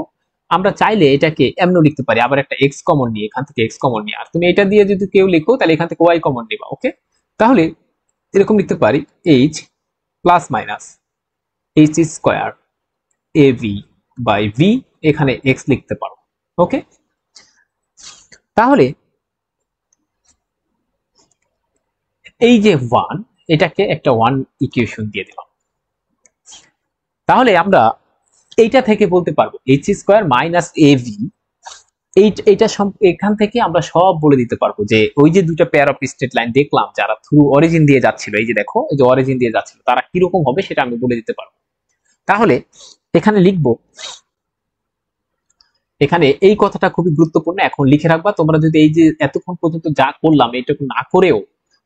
Speaker 1: আমরা চাইলে এটাকে এমনও লিখতে পারি, আবার একটা এক্স কমন নিয়ে, এখান থেকে এক্স কমন নিয়ে, আর তুমি এটা দিয়ে যদি কেউ লিখো তাহলে এখান থেকে ওয়াই কমন নিবা, ওকে। তাহলে এরকম লিখতে পারি h plus minus h² av by v, এখানে এক্স লিখতে পারো, ওকে। তাহলে এই যে 1, এটাকে একটা 1 ইকুয়েশন দিয়ে দিলাম, তাহলে আমরা এইটা থেকে বলতে পারবো h² মাইনাস av, এইটা এখান থেকে আমরা সব বলে দিতে পারবো যে ওই যে দুটো পেয়ার অফ স্ট্রেট লাইন দেখলাম যারা থ্রু অরিজিন দিয়ে যাচ্ছিল, এই যে দেখো এই যে অরিজিন দিয়ে যাচ্ছিল তারা কিরকম হবে সেটা আমি বলে দিতে পারবো। তাহলে এখানে লিখবো, এখানে এই কথাটা খুবই গুরুত্বপূর্ণ, এখন লিখে রাখবা। তোমরা যদি এই যে এতক্ষণ পর্যন্ত যা করলাম এইটুকু না করেও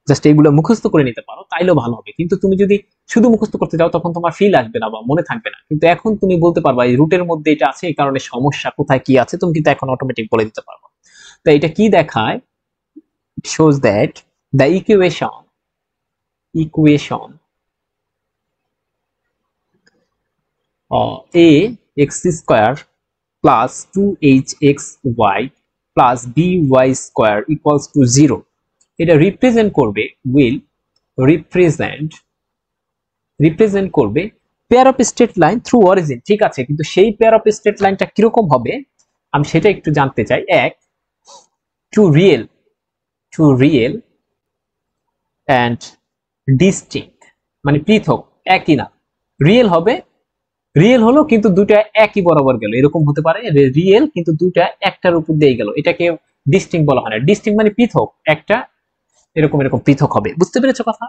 Speaker 1: জাস্ট এইগুলো মুখস্থ করে নিতে পারো তাইলেও ভালো হবে, কিন্তু তুমি যদি শুধু মুখস্থ করতে যাও তখন তোমার ফিল আসবে না বা মনে থাকবে না। কিন্তু এখন তুমি বলতে পারবা এই রুটের মধ্যে এটা আছে, এই কারণে সমস্যা কোথায় কি আছে তুমি কিন্তু এখন অটোমেটিক বলে দিতে পারবা। তো এটা কি দেখায়, shows that the equation a x² plus 2hxy plus by² equals to 0, এটা রিপ্রেজেন্ট করবে, will represent রিপ্রেজেন্ট করবে pair of straight line through origin. ঠিক আছে, কিন্তু সেই পেয়ার অফ স্ট্রেট লাইনটা কিরকম হবে আমি সেটা একটু জানতে চাই। এক, টু রিয়েল অ্যান্ড ডিস্টিংক্ট, মানে পৃথক, একই না। রিয়েল হবে, রিয়েল হলো কিন্তু দুইটা একই বরাবর গেল, এরকম হতে পারে। রিয়েল কিন্তু দুইটা একটার উপর দিয়ে গেল, এটাকে ডিস্টিংক্ট বলা হয় না। ডিস্টিংক্ট মানে পৃথক, একটা এরকম এরকম পৃথক হবে। বুঝতে পেরেছো কথা?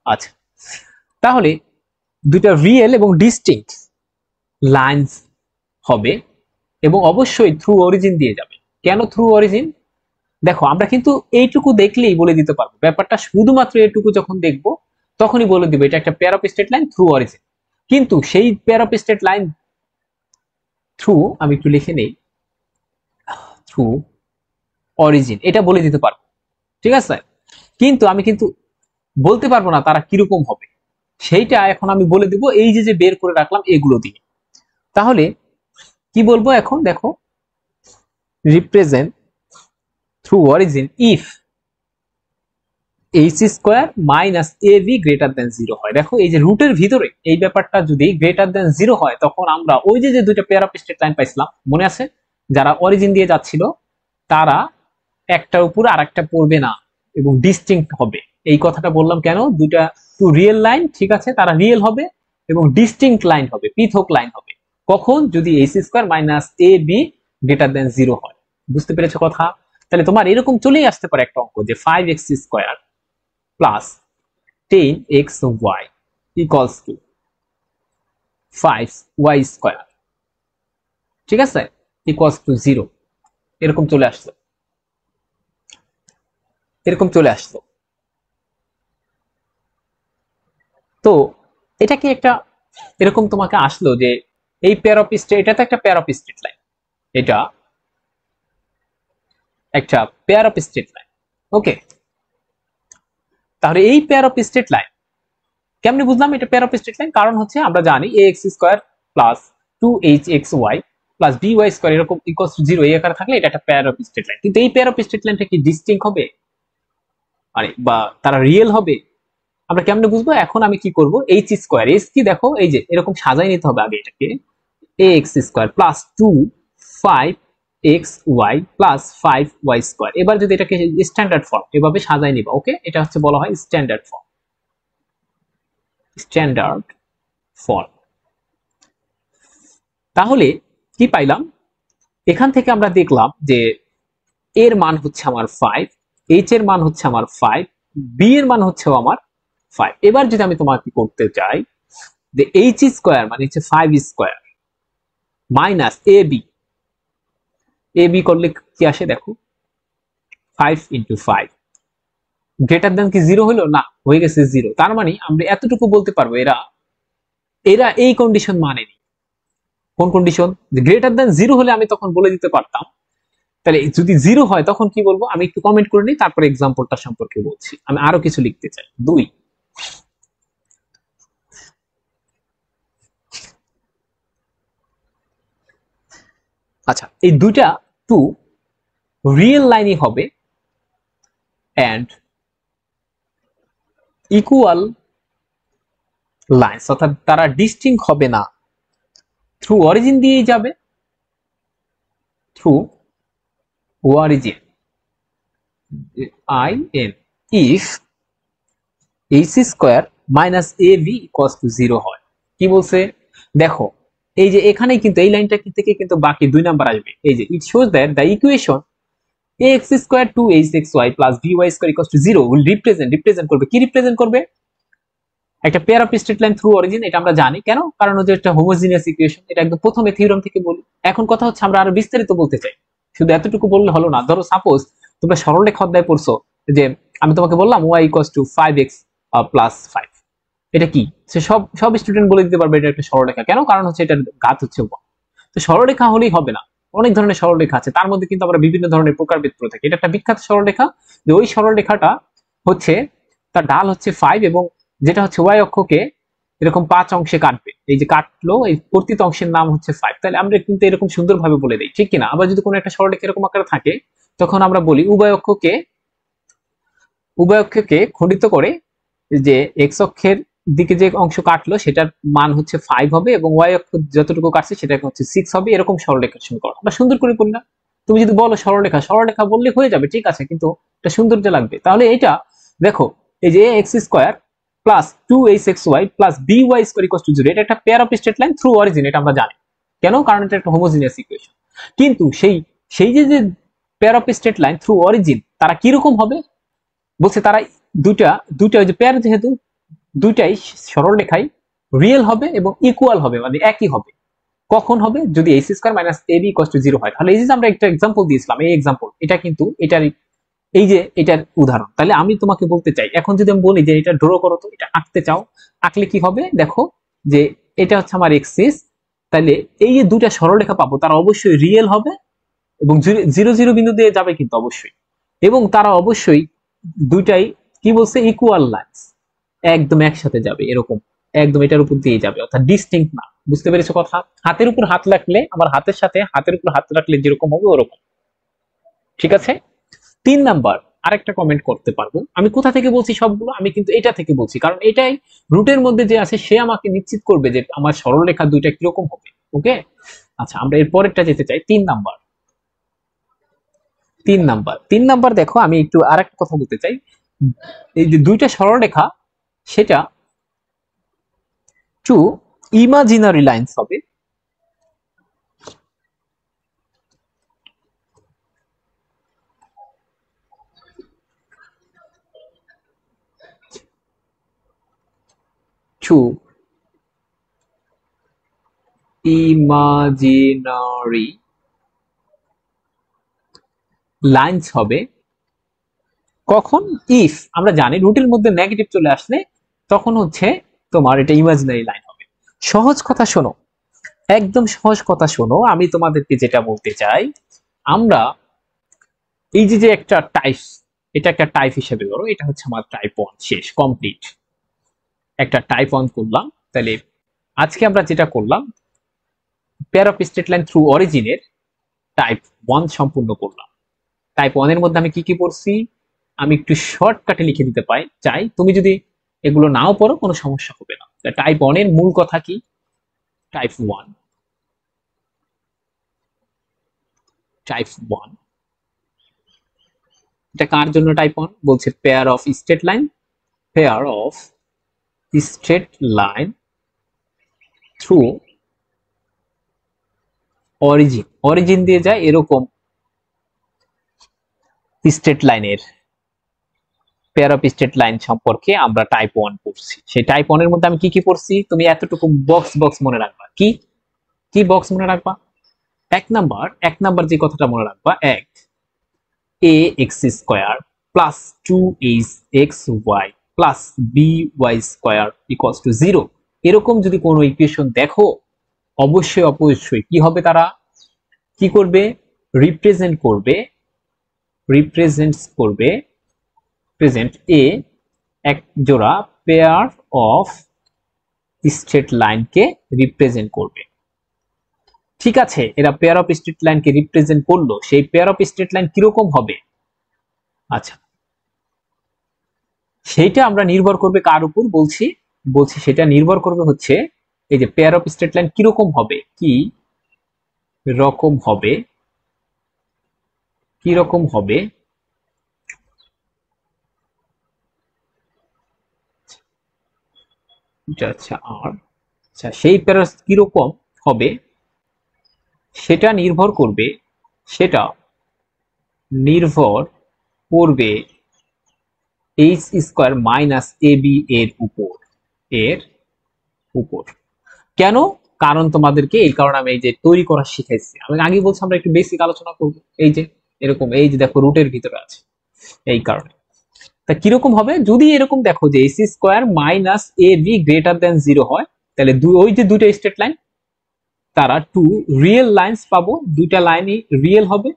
Speaker 1: আচ্ছা, তাহলে দুইটা রিয়েল এবং ডিস্টিংক্ট লাইন্স হবে এবং অবশ্যই থ্রু অরিজিন দিয়ে যাবে। কেন থ্রু অরিজিন? দেখো আমরা কিন্তু এইটুকু দেখলেই বলে দিতে পারবো ব্যাপারটা, শুধুমাত্র এইটুকু যখন দেখবো তখনই বলে দিব এটা একটা pair of straight line through origin. কিন্তু সেই pair of straight line through, আমি একটু লিখে নেই, থ্রু অরিজিন এটা বলে দিতে পারবো, ঠিক আছে। কিন্তু আমি কিন্তু বলতে পারবো না তারা কিরকম হবে, সেইটা এখন আমি বলে দিব এই যে যে বের করে রাখলাম এগুলো দিয়ে। তাহলে কি বলবো এখন দেখো, represent through origin if h square minus A b greater than zero হয়। দেখো এই যে রুটের ভিতরে এই ব্যাপারটা যদি গ্রেটার দেন জিরো হয় তখন আমরা ওই যে যে দুইটা পেয়ার অফ স্ট্রেট লাইন পাইছিলাম মনে আছে, যারা অরিজিন দিয়ে যাচ্ছিল তারা একটার উপর আর একটা পড়বে না এবং ডিস্টিংক্ট হবে। এই কথাটা বললাম কেন, দুইটা টু রিয়েল লাইন, ঠিক আছে, তারা রিয়েল হবে এবং ডিস্টিংক্ট লাইন হবে, পৃথক লাইন হবে। কখন? যদি এইচ স্কোয়ার মাইনাস এ বি গ্রেটার দেন জিরো হয়। বুঝতে পেরেছো কথা? তাহলে তোমার এরকম চলেই আসতে পারে একটা অঙ্ক যে 5x square plus 10xy equals to 5y square, ঠিক আছে, ইকুয়ালস টু 0। এরকম চলে আসলো, এরকম চলে আসলো। তো এটা কি একটা এরকম তোমাকে আসলো যে এই পেয়ার অফ স্ট্রেট, এটা তো একটা পেয়ার অফ স্ট্রেট লাইন, এটা একটা পেয়ার অফ স্ট্রেট লাইন, ওকে। তাহলে এই পেয়ার অফ স্ট্রেট লাইন কেমনে বুঝলাম এটা পেয়ার অফ স্ট্রেট লাইন? কারণ হচ্ছে আমরা জানি ax square plus 2hxy plus by square এরকম ইকুয়ালস টু 0 এই আকারে থাকলে এটা একটা পেয়ার অফ স্ট্রেট লাইন। কিন্তু এই পেয়ার অফ স্ট্রেট লাইনটা কি ডিস্টিংক্ট হবে, মানে বা তারা রিয়েল হবে? আমরা কেমনে বুঝবো? এখন আমি কি করব, h স্কয়ার, h কি দেখো এই যে এরকম সাজাই নিতে হবে আগে এটাকে, ax square plus 2 5xy plus 5y square. এবার যদি এটাকে স্ট্যান্ডার্ড ফর্ম এভাবে সাজাই নিবা, ওকে, এটা হচ্ছে বলা হয় স্ট্যান্ডার্ড ফর্ম, স্ট্যান্ডার্ড ফর্ম। তাহলে কি পাইলাম? এখান থেকে আমরা দেখলাম যে এর মান হচ্ছে আমার 5, এইচ এর মান হচ্ছে আমার 5, বি এর মান হচ্ছে আমার 5। এবার যদি আমি তোমাকে করতে চাই যে এইচ স্কয়ার মানে হচ্ছে 5 square minus A B, A B করলে কি আসে দেখো, 5 ইন্টু 5 গ্রেটার দেন কি 0 হলো না, হয়ে গেছে 0। তার মানে আমরা এতটুকু বলতে পারবো এরা এরা এই কন্ডিশন মানেনি। কোন কন্ডিশন? গ্রেটার দেন 0 হলে আমি তখন বলে দিতে পারতাম। তাহলে যদি 0 হয় তখন কি বলবো আমি একটু কমেন্ট করে নিই, তারপরে এক্সাম্পলটা সম্পর্কে বলছি। আমি আরো কিছু লিখতে চাই। 2, আচ্ছা, এই দুইটা টু রিয়েল লাইনই হবে এন্ড ইকুয়াল লাইনস, অর্থাৎ তারা ডিস্টিংক্ট হবে না, থ্রু অরিজিন দিয়েই যাবে, through origin, I N, if h square minus A V equals to 0 হয়। কি বলছে দেখো, এই যে এখানে কিন্তু এই লাইনটা থেকে কিন্তু বাকি 2 নাম্বার আসবে। এই যে it shows that the equation ax square 2hxy plus by square equals to 0 will represent করবে, কি রিপ্রেজেন্ট করবে? একটা pair of straight line through origin. এটা আমরা জানি কেন, কারণ হচ্ছে একটা হোমোজিনিয়াস ইকুয়েশন, এটা একদম প্রথমে থিওরাম থেকে বলি। এখন কথা হচ্ছে আমরা আরো বিস্তারিত বলতে চাই, শুধু এতটুকু বললে হলো না। ধরো সাপোজ তোমরা সরলরেখা অধ্যায় পড়ছো, যে আমি তোমাকে বললাম y equals to 5x plus 5, এটা কি? সে সব সব স্টুডেন্ট বলে দিতে পারবে এটা একটা সরলরেখা। কেন? কারণ হচ্ছে এটার ঘাত হচ্ছে 1। তো সরলরেখা হলেই হবে না, অনেক ধরনের সরলরেখা আছে, তার মধ্যে কিন্তু আমরা বিভিন্ন ধরনের প্রকারভেদ করে থাকি। এটা একটা বিখ্যাত সরলরেখা, যে ওই সরলরেখাটা হচ্ছে তার ঢাল হচ্ছে 5 এবং যেটা হচ্ছে y অক্ষকে এরকম 5 অংশে কাটবে। এই যে কাটলো, এই প্রতিটি অংশের নাম হচ্ছে 5। তাহলে আমরা কিন্তু এরকম সুন্দরভাবে বলে দিই, ঠিক কিনা? আবার যদি কোনো একটা সরলরেখা এরকম আকারে থাকে তখন আমরা বলি উভয় অক্ষকে খণ্ডিত করে যে x অক্ষের দিকে যে অংশ কাটলো সেটার মান হচ্ছে 5 হবে এবং ওয়াই অক্ষ যতটুকু কাটছে সেটা হচ্ছে 6 হবে, এরকম সরলরেখার সমীকরণ আমরা সুন্দর করে করি না? তুমি যদি বলো সরলরেখা, সরলরেখা বললে হয়ে যাবে, ঠিক আছে, কিন্তু এটা সৌন্দর্য লাগবে। তাহলে এটা দেখো, এই যে x square plus 2hxy plus by square equal to 0, এটা একটা pair of straight line through origin, এটা আমরা জানি। কেন? কারণ এটা একটা হোমোজিনিয়াস ইকুয়েশন। কিন্তু সেই সেই যে pair of straight line through origin, তারা কিরকম হবে বলছে, তারা দুইটা দুইটা ওই যে পেয়ার, যেহেতু দুইটাই সরল রেখায় রিয়েল হবে এবং ইকুয়াল হবে, মানে একই হবে। কখন হবে? যদি h square minus A b equal to 0 হয়। তাহলে এই যে আমরা একটা এক্সাম্পল দিয়েছিলাম, এই এক্সাম্পল এটা কিন্তু এটার এই যে এটার উদাহরণ। তাহলে আমি তোমাকে বলতে চাই, এখন যদি আমি বলি যে এটা ড্র করো, তো এটা আঁকতে চাও, আঁকলে কি হবে দেখো, যে এটা হচ্ছে আমার এক্সিস, তাহলে এই যে দুইটা সরলরেখা পাবো তারা অবশ্যই রিয়েল হবে এবং 0 0 বিন্দু দিয়ে যাবে কিন্তু অবশ্যই, এবং তারা অবশ্যই দুইটাই কি বলছে, ইকুয়াল লাইনস, একদম একসাথে যাবে, এরকম একদম এটার উপর দিয়ে যাবে, অর্থাৎ ডিস্টিংক্ট না। বুঝতে পেরেছো কথা? হাতের উপর হাত রাখলে, আমার হাতের সাথে হাতের উপর হাত রাখলে যেরকম হবে ওরকম, ঠিক আছে? 3 নাম্বার আরেকটা কমেন্ট করতে পারবো, আমি কোথা থেকে বলছি সবগুলো, আমি কিন্তু এটা থেকে বলছি, কারণ এটাই রুটের মধ্যে যে আছে সে আমাকে নিশ্চিত করবে যে আমার সরলরেখা দুইটা কিরকম হবে। ওকে, আচ্ছা আমরা এর পরেরটা যেতে চাই, 3 নাম্বার। 3 নাম্বার দেখো, আমি একটু আরেকটা কথা বলতে চাই, এই যে দুইটা সরলরেখা সেটা টু ইমাজিনারি লাইন্স হবে, টু ইমাজিনারি লাইন্স হবে। কখন? ইফ আমরা জানি রুটের মধ্যে নেগেটিভ চলে আসলে তখন হচ্ছে তোমার এটা ইমাজিনারি লাইন হবে। সহজ কথা শোনো, একদম সহজ কথা শোনো, আমি তোমাদেরকে যেটা বলতে চাই, আমরা এই যে যে একটা টাইপ, এটা একটা টাইপ হিসেবে ধরো, এটা হচ্ছে আমার টাইপ 1 শেষ, কমপ্লিট, একটা টাইপ 1 করলাম। তাহলে আজকে আমরা যেটা করলাম, pair of straight line through অরিজিনের টাইপ 1 সম্পূর্ণ করলাম। টাইপ 1 এর মধ্যে আমি কি কি পড়ছি আমি একটু শর্টকাটে লিখে দিতে চাই, তুমি যদি এগুলো নাও পড়ো কোনো সমস্যা হবে না। টাইপ 1 এর মূল কথা কি? টাইপ 1, টাইপ 1 এটা কার জন্য টাইপ 1 বলছে? Pair of straight line, pair of straight line through origin, origin দিয়ে যায় এরকম স্ট্রেট লাইনের পেয়ার অফ স্ট্রেট লাইন সম্পর্কে আমরা টাইপ 1 পড়ছি। সেই টাইপ 1 এর মধ্যে আমি কি কি পড়ছি তুমি এতটুকু বক্স বক্স মনে রাখবা। কি কি বক্স মনে রাখবা? এক নাম্বার যে কথাটা মনে রাখবা, এক A X square plus 2hxy plus by square equals to 0, এরকম যদি কোনো ইকুয়েশন দেখো অবশ্যই অবশ্যই কি হবে, তারা কি করবে? রিপ্রেজেন্ট করবে, রিপ্রেজেন্টস করবে, প্রেজেন্ট এ এক জোড়া পেয়ার অফ স্ট্রেট লাইনকে রিপ্রেজেন্ট করবে। ঠিক আছে, এরা পেয়ার অফ স্ট্রেট লাইনকে রিপ্রেজেন্ট করলো, সেই পেয়ার অফ স্ট্রেট লাইন কিরকম হবে? আচ্ছা, সেইটা আমরা নির্ভর করবে কার উপর বলছি, বলছি সেটা নির্ভর করবে হচ্ছে এই যে পেয়ার অফ স্ট্রেট লাইন কিরকম হবে, কি রকম হবে, কি রকম হবে, আচ্ছা আর আচ্ছা সেই পেয়ার কিরকম হবে সেটা নির্ভর করবে, সেটা নির্ভর করবে H square minus A B এর উপর, এর উপর। কেন? কারণ তোমাদেরকে এই কারণে আমি এই যে তৈরি করা শিখাইছি, আমি আগে বলছি আমরা একটু বেসিক আলোচনা করব। এই যে এরকম, এই যে দেখো রুটের ভিতরে আছে, এই কারণে। তা কিরকম হবে? যদি এরকম দেখো যে এসি স্কোয়ার মাইনাস এ বি গ্রেটার দেন 0 হয়, তাহলে ওই যে দুইটা স্ট্রেট লাইন তারা টু রিয়েল লাইন্স পাবো, দুইটা লাইনই রিয়েল হবে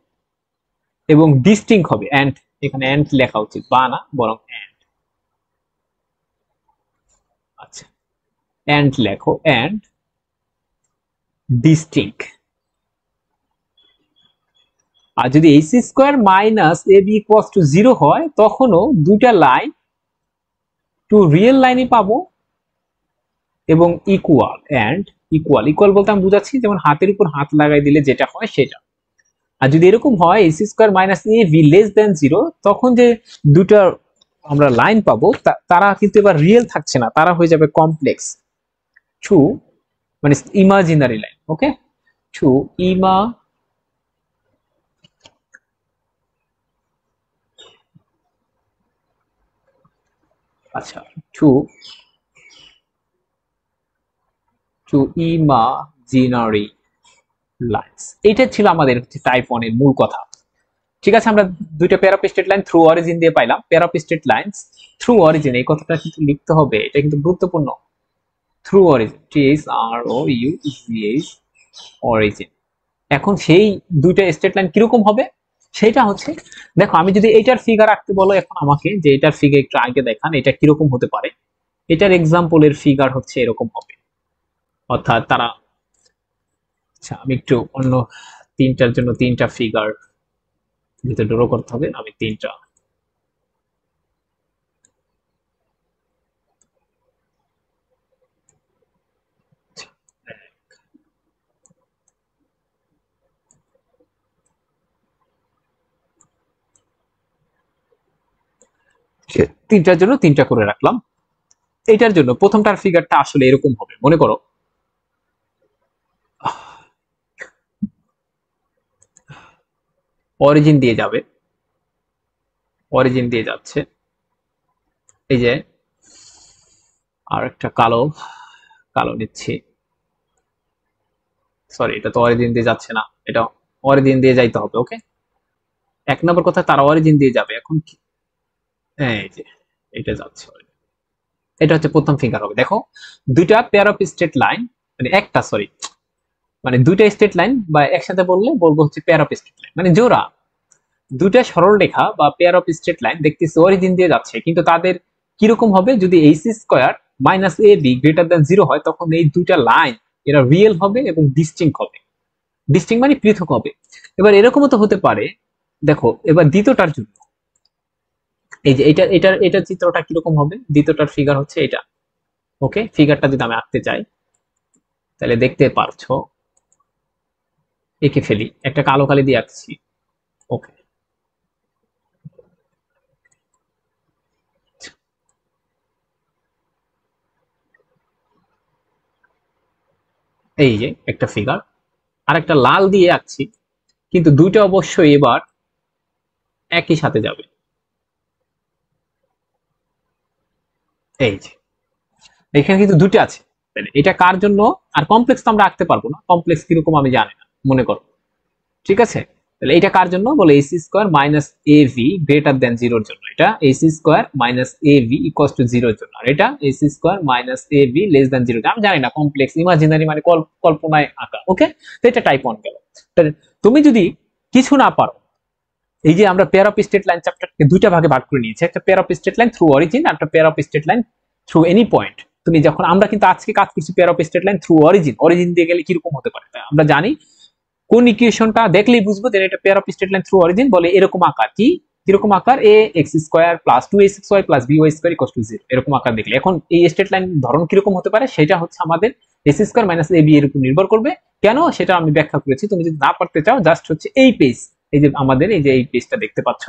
Speaker 1: এবং ডিস্টিংক্ট হবে। অ্যান্ড এখানে অ্যান্ড লেখা উচিত, বা না বরং অ্যান্ড, আচ্ছা অ্যান্ড লেখো, অ্যান্ড ডিস্টিংক্ট। আর যদি AC square minus A B equals to 0 হয়, তখনও দুটা লাইন টু রিয়েল লাইনই পাবো এবং ইকুয়াল অ্যান্ড ইকুয়াল। ইকুয়াল বলতে আমি বুঝাচ্ছি যেমন হাতের উপর হাত লাগাই দিলে যেটা হয় সেটা। আর যদি এরকম হয় AC square minus A V less than zero, তখন যে দুটা আমরা লাইন পাবো তারা কিন্তু এবার রিয়েল থাকছে না, তারা হয়ে যাবে কমপ্লেক্স টু, মানে ইমাজিনারি লাইন। ওকে, টু ইমা আচ্ছা টু টু ইমাজিনারি লাইনস, এইটা ছিল আমাদের টাইপ 1 এর মূল কথা। ঠিক আছে, আমরা দুইটা pair of straight line through origin দিয়ে পাইলাম। Pair of straight lines through origin, এই কথাটা কিন্তু লিখতে হবে, এটা কিন্তু গুরুত্বপূর্ণ। Through origin, THROUGH origin. এখন সেই দুইটা স্ট্রেট লাইন কিরকম হবে সেটা হচ্ছে, দেখো আমি যদি এইটার ফিগার আঁকতে বলো এখন আমাকে, যে এটার ফিগার একটু আগে দেখান, এটা কিরকম হতে পারে। এটার এক্সাম্পলের ফিগার হচ্ছে এরকম হবে, অর্থাৎ তারা, আচ্ছা আমি একটু অন্য তিনটার জন্য তিনটা ফিগার যেটা ড্র করতে হবে, আমি তিনটা তিনটার জন্য তিনটা করে রাখলাম। এটার জন্য প্রথমটার ফিগারটা আসলে এরকম হবে, মনে করো অরিজিন দিয়ে যাবে, অরিজিন দিয়ে যাচ্ছে, এই যে আর একটা কালো কালো নিচ্ছি, সরি এটা তো অরিজিন দিয়ে যাচ্ছে না, এটা অরিজিন দিয়ে যাইতে হবে। ওকে, এক নম্বর কথা তারা অরিজিন দিয়ে যাবে, এখন এই যে এটা যাচ্ছে, এটা হচ্ছে প্রথম ফিগার হবে। দেখো দুইটা পেয়ার অফ স্ট্রেট লাইন, মানে একটা সরি মানে দুইটা স্ট্রেট লাইন, বা একসাথে বললে বলবো হচ্ছে পেয়ার অফ স্ট্রেট লাইন, মানে জোড়া দুইটা সরল রেখা বা পেয়ার অফ স্ট্রেট লাইন দেখতেছি অরিজিন দিয়ে যাচ্ছে, কিন্তু তাদের কিরকম হবে, যদি এইচ স্কোয়ার মাইনাস এ বি গ্রেটার দেন জিরো হয়, তখন এই দুইটা লাইন এরা রিয়েল হবে এবং ডিস্টিংক্ট হবে। ডিস্টিংক্ট মানে পৃথক হবে। এবার এরকমও তো হতে পারে, দেখো এবার দ্বিতীয়টার জন্য, এই যে এটার চিত্রটা কিরকম হবে, দ্বিতীয়টার ফিগার হচ্ছে এটা। ওকে, ফিগারটা যদি আমি আঁকতে চাই তাহলে দেখতে পারছো, এঁকে ফেলি, একটা কালো কালি দিয়ে আঁকছি। ওকে, এই যে একটা ফিগার, আর একটা লাল দিয়ে আঁকছি, কিন্তু দুইটা অবশ্যই এবার একই সাথে যাবে। এই যে এখানে কিন্তু দুটো আছে, তাহলে এটা কার জন্য, আর কমপ্লেক্স তো আমরা আঁকতে পারবো না, কমপ্লেক্স কিরকম আমি জানি না, মনে করো। ঠিক আছে, তাহলে এটা কার জন্য বলে AC square minus A V greater than জিরোর জন্য, এটা AC square minus A V equals to জিরোর জন্য, আর এটা AC square minus A V less than zero. আমি জানি না, কমপ্লেক্স ইমাজিনারি মানে কল্পনায় আঁকা। ওকে, তো এটা টাইপ 1 গেল। তুমি যদি কিছু না পারো, এই যে আমরা পেয়ার অফ স্ট্রেট লাইন চ্যাপ্টারকে দুইটা ভাগে ভাগ করে নিয়েছি, একটা pair of straight line through origin, আর একটা pair of straight line through any point. তুমি যখন, আমরা কিন্তু আজকে কাজ করছি pair of straight line through origin, origin দিয়ে গেলে কিরকম হতে পারে আমরা জানি, কোন ইকুয়েশনটা দেখলেই বুঝবো যে এটা pair of straight line through origin, বলে এরকম আকার, কি কিরকম আকার, A X square plus two X Y plus B Y square equal to zero, এরকম আকার দেখলে। এখন এই স্ট্রেট লাইন ধরন কিরকম হতে পারে সেটা হচ্ছে আমাদের S square minus A B এর উপর নির্ভর করবে। কেন সেটা আমি ব্যাখ্যা করেছি, তুমি যদি না পারতে চাও জাস্ট হচ্ছে এই পেজ, এই যে আমাদের এই যে এই পেজটা দেখতে পাচ্ছ,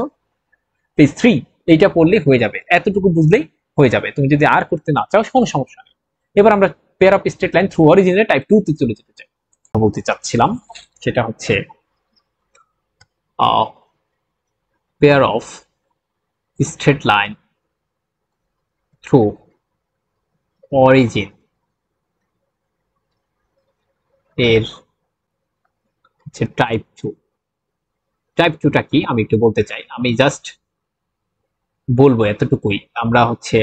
Speaker 1: পেজ 3, এইটা পড়লে হয়ে যাবে, এতটুকু বুঝলেই হয়ে যাবে। তুমি যদি আর করতে না চাও কোনো সমস্যা নেই। এবার আমরা pair of straight line through অরিজিনের টাইপ 2 তে চলে যেতে চাই, বলতে চাচ্ছিলাম সেটা হচ্ছে pair of straight line through origin এর হচ্ছে টাইপ 2। টাইপ 2টা কি আমি একটু বলতে চাই, আমি জাস্ট বলবো এতটুকুই। আমরা হচ্ছে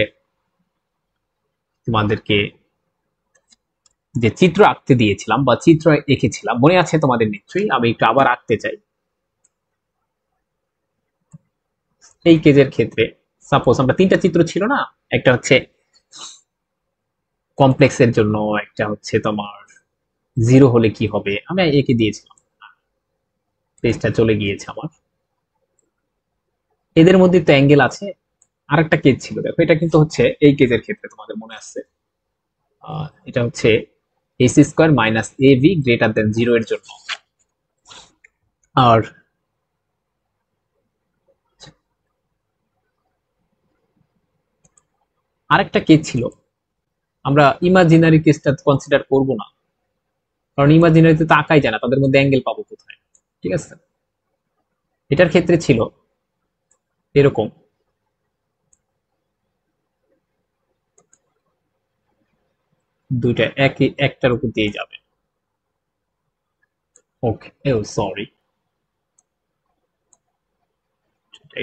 Speaker 1: তোমাদেরকে যে চিত্র আঁকতে দিয়েছিলাম বা চিত্র এঁকেছিলাম, মনে আছে তোমাদের নিশ্চয়ই, আমি একটু আবার আঁকতে চাই। এই কেজের ক্ষেত্রে সাপোজ আমরা তিনটা চিত্র ছিল না, একটা হচ্ছে কমপ্লেক্সের জন্য, একটা হচ্ছে তোমার জিরো হলে কি হবে, আমি এঁকে দিয়েছিলাম, পেজটা চলে গিয়েছে আমার। এদের মধ্যে তো অ্যাঙ্গেল আছে। আরেকটা কেজ ছিল, দেখো এটা কিন্তু হচ্ছে এই কেজের ক্ষেত্রে তোমাদের মনে আছে, এটা হচ্ছে AC square minus AB greater than 0 এর জন্য। আর আরেকটা কেস ছিল, আমরা ইমাজিনারি কেসটা কনসিডার করব না, কারণ ইমাজিনারিতে তো আঁকাই যায় না, তাদের মধ্যে অ্যাঙ্গেল পাবো কোথায়? ঠিক আছে, এটার ক্ষেত্রে ছিল এরকম, দুইটা একই একটার উপর দিয়ে যাবে। ওকে, ও সরি,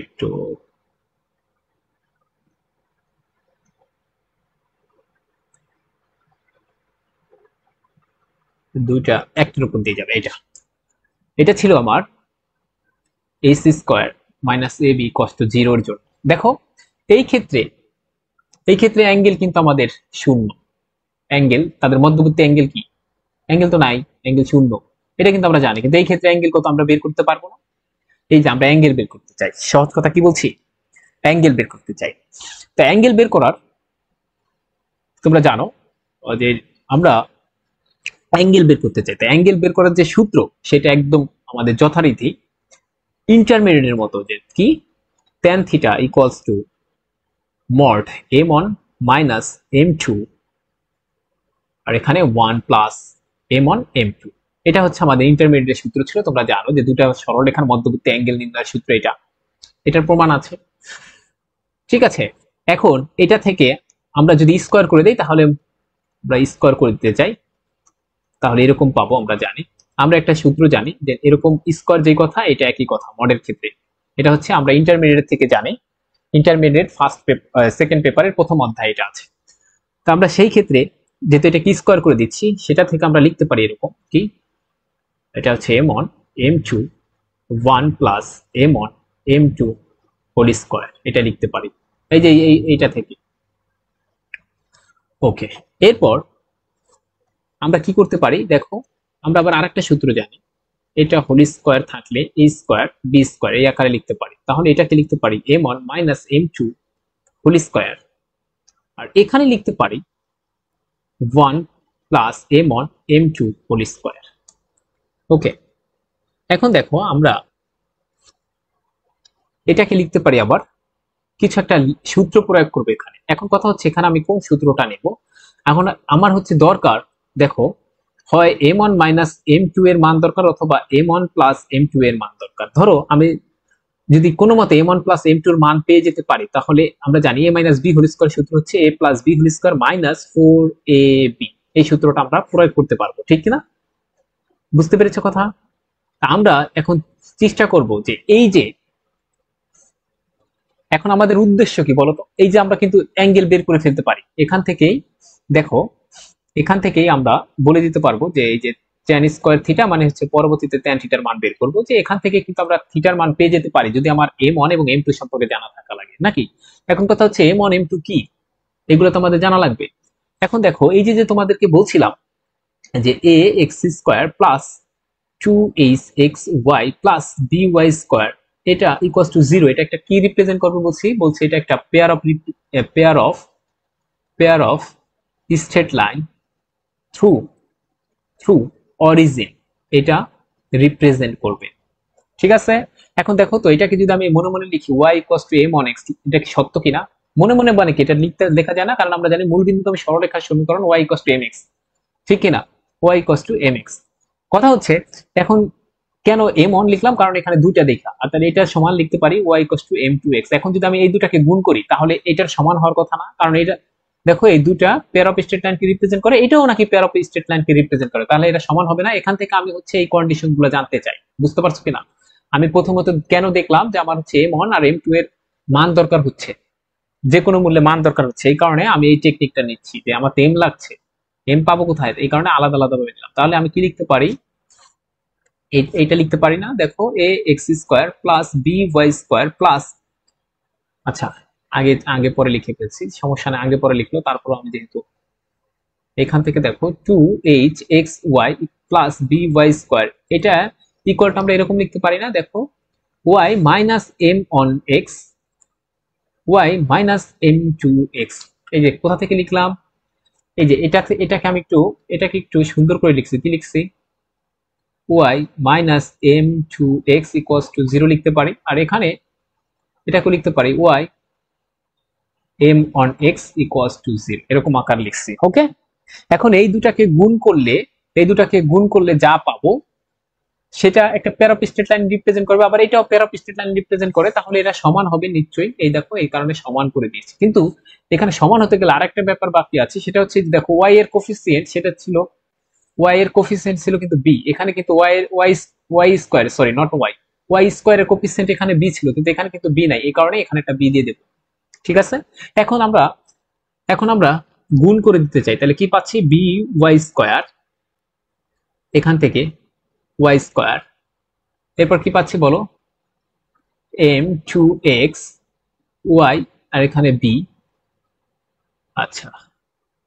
Speaker 1: একটু দুইটা একটার উপর দিয়ে যাবে। এটা এটা ছিল আমার AC স্কয়ার মাইনাস AB কস টু 0 এর জন্য। দেখো এই ক্ষেত্রে অ্যাঙ্গেল কিন্তু আমাদের শূন্য, অ্যাঙ্গেল তাদের মধ্যবর্তী অ্যাঙ্গেল কি? অ্যাঙ্গেল তো নাই, অ্যাঙ্গেল শূন্য, এটা কিন্তু আমরা জানি। কিন্তু এই ক্ষেত্রে অ্যাঙ্গেল কত আমরা বের করতে পারবো না। এই যে আমরা অ্যাঙ্গেল বের করতে চাই, সহজ কথা কি বলছি, অ্যাঙ্গেল বের করতে চাই। তো অ্যাঙ্গেল বের করার, তোমরা জানো যে আমরা অ্যাঙ্গেল বের করতে চাই, তো অ্যাঙ্গেল বের করার যে সূত্র সেটা একদম আমাদের যথারীতি ইন্টারমিডিয়েটের মতো, যে কি tan theta equals two mod m1 minus m2, আর এখানে 1 প্লাস m1 m2। এটা হচ্ছে আমাদের ইন্টারমিডিয়েট সূত্র ছিল। তোমরা জানো যে দুটো সরলরেখার মধ্যবর্তী অ্যাঙ্গেল নির্ণয়ের সূত্র এটা, এটার প্রমাণ আছে। ঠিক আছে, এখন এটা থেকে আমরা যদি স্কোয়ার করে দেই, তাহলে আমরা স্কোয়ার করে দিতে চাই, তাহলে এরকম পাবো। আমরা জানি, আমরা একটা সূত্র জানি যে এরকম স্কোয়ার যে কথা, এটা একই কথা মডের ক্ষেত্রে। এটা হচ্ছে আমরা ইন্টারমিডিয়েট থেকে জানি, ইন্টারমিডিয়েট ফার্স্ট সেকেন্ড পেপারের প্রথম অধ্যায় এটা আছে। তো আমরা সেই ক্ষেত্রে যেহেতু এটা কি স্কোয়ার করে দিচ্ছি, সেটা থেকে আমরা লিখতে পারি এরকম কি, এটা হচ্ছে m1 m2 1 plus m1 m2 whole square, এটা লিখতে পারি এই যে এইটা থেকে। ওকে, এরপর আমরা কি করতে পারি দেখো, আমরা আবার আরেকটা সূত্র জানি, এটা হোল স্কোয়ার থাকলে a স্কোয়ার বি স্কোয়ার এই আকারে লিখতে পারি। তাহলে এটাকে লিখতে পারি m1 minus m2 whole square, আর এখানে লিখতে পারি 1 plus m1 m2 whole square. ওকে, এখন দেখো আমরা এটাকে লিখতে পারি আবার কিছু একটা সূত্র প্রয়োগ করবো এখানে। এখন কথা হচ্ছে এখানে আমি কোন সূত্রটা নেব। এখন আমার হচ্ছে দরকার, দেখো হয় m1 মাইনাস m2 এর মান দরকার, অথবা m1 প্লাস m2 এর মান দরকার। ধরো আমি যদি কোনো মতে m1 প্লাস m2 এর মান পেয়ে যেতে পারি, তাহলে আমরা জানি a minus b whole square সূত্র হচ্ছে a plus b whole square minus 4ab, এই সূত্রটা আমরা প্রয়োগ করতে পারবো। ঠিক কিনা, বুঝতে পেরেছো কথা? আমরা এখন চেষ্টা করব যে এই যে, এখন আমাদের উদ্দেশ্য কি বলতো, এই যে আমরা কিন্তু অ্যাঙ্গেল বের করে ফেলতে পারি এখান থেকেই। দেখো এখান থেকেই আমরা বলে দিতে পারবো যে এই যে tan স্কয়ার থিটা মানে হচ্ছে পরবর্তীতে tan থিটার মান বের করবো, যে এখান থেকে কিন্তু আমরা থিটার মান পেয়ে যেতে পারি যদি আমার m1 এবং m2 সম্পর্কে জানা থাকা লাগে নাকি। এখন কথা হচ্ছে m1 m2 কি, এগুলো তো আমাদের জানা লাগবে। এখন দেখো এই যে তোমাদেরকে বলছিলাম যে a x square plus 2hxy plus by square, এটা ইকুয়ালস টু 0, এটা একটা কি রিপ্রেজেন্ট করবে বলছি এটা একটা pair of straight line through through origin, এটা রিপ্রেজেন্ট করবে। ঠিক আছে, এখন দেখো তো এটাকে যদি আমি মনে মনে লিখি y equals to m on x, এটা কি সত্য কিনা? মনে মনে মানে কি, এটা লেখা যায় না, কারণ আমরা জানি মূল বিন্দুগামী সরলরেখার সমীকরণ y ইকুয়ালস টু mx, ঠিক কিনা, y ইকুয়ালস টু mx। কথা হচ্ছে এখন কেন m1 লিখলাম, কারণ এখানে দুইটা দেখা, আর তাহলে এটা সমান লিখতে পারি y ইকুয়ালস টু m2x। এখন যদি আমি এই দুটাকে গুণ করি, তাহলে এটার সমান হওয়ার কথা না, কারণ এটা দেখো এই দুটা পেয়ার অফ স্ট্রেট লাইনকে রিপ্রেজেন্ট করে, এটাও নাকি পেয়ার অফ স্ট্রেট লাইনকে রিপ্রেজেন্ট করে, তাহলে এটা সমান হবে না। এখান থেকে আমি হচ্ছে এই কন্ডিশন গুলো জানতে চাই, বুঝতে পারছো কিনা? আমি প্রথমত কেন দেখলাম যে আমার হচ্ছে m1 আর m2 এর মান দরকার হচ্ছে, যে কোনো মূল্যে মান দরকার হচ্ছে, এই কারণে আমি এই টেকনিকটা নিচ্ছি যে আমার তো m লাগছে, m পাবো কোথায়, এই কারণে আলাদা আলাদা ভাবে নিলাম। তাহলে আমি কি লিখতে পারি, এইটা লিখতে পারি না, দেখো a x square plus by square plus, আচ্ছা আগে আগে পরে লিখে ফেলছি, সমস্যা নেই, আগে পরে লিখলো তারপর আমি যেহেতু এখান থেকে দেখো 2hxy প্লাস by স্কয়ার, এটা ইকুয়ালটা আমরা এরকম লিখতে পারি না, দেখো y minus m on x y minus m to x, এই যে কোথা থেকে লিখলাম, এই যে এটাকে একটু সুন্দর করে লিখছি, কি লিখছি, y minus m two x equals to 0 লিখতে পারি, আর এখানে এটাকে লিখতে পারি y m on x equals to 0, এরকম আকার লিখছি। ওকে, এখন এই দুটাকে গুণ করলে যা পাবো সেটা একটা pair of straight line represent করবে, আবার এটাও pair of straight line represent করে, তাহলে এরা সমান হবে নিশ্চয়ই। এই দেখো, এই কারণে সমান করে দিয়েছি। কিন্তু এখানে সমান হতে গেলে আরেকটা ব্যাপার বাকি আছে, সেটা হচ্ছে দেখো ওয়াই এর কোফিসিয়েন্ট সেটা ছিল, ওয়াই এর কোফিসিয়েন্ট ছিল কিন্তু বি, এখানে কিন্তু y square, sorry not y স্কোয়ারের কোফিসিয়েন্ট এখানে বি ছিল, কিন্তু এখানে কিন্তু বি নাই, এই কারণে এখানে একটা বি দিয়ে দেবো। ঠিক আছে, এখন আমরা গুণ করে দিতে চাই, তাহলে কি পাচ্ছি, বি ওয়াই স্কোয়ার, এখান থেকে ওয়াই স্কোয়ার, এরপর কি পাচ্ছি বলো, এম টু এক্স ওয়াই, আর এখানে বি। আচ্ছা,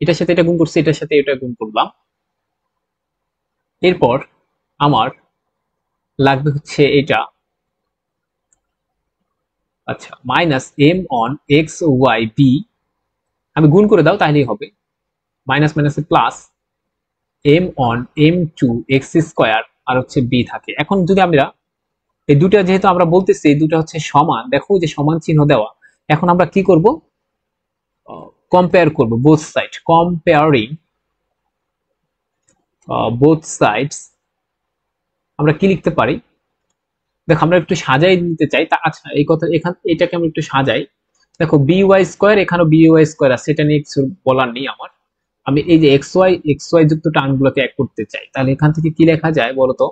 Speaker 1: এটার সাথে এটা গুণ করছি, এটার সাথে এটা গুণ করলাম, এরপর আমার লাগবে হচ্ছে এটা, আচ্ছা, minus M on X Y B, আমি গুণ করে দাও তাহলেই হবে, মাইনাস মাইনাসে plus M on M two X square, আর হচ্ছে বি থাকে। এখন যদি আমরা এই দুটা, যেহেতু আমরা বলতেছি এই দুটা হচ্ছে সমান, দেখো যে সমান চিহ্ন দেওয়া, এখন আমরা কি করব, কম্পেয়ার করব both side, comparing both sides, আমরা কি লিখতে পারি, দেখো আমরা একটু সাজাই নিতে চাই, তা আচ্ছা এই কথা, এটাকে আমি একটু সাজাই, দেখো বি ওয়াই স্কোয়ার, এখানেও বি ওয়াই স্কোয়ার আছে, এটা নিয়ে কিছু বলার নেই আমার, আমি এই যে এক্স ওয়াই যুক্ত টার্মগুলোকে এক করতে চাই, তাহলে এখান থেকে কি লেখা যায় বলতো,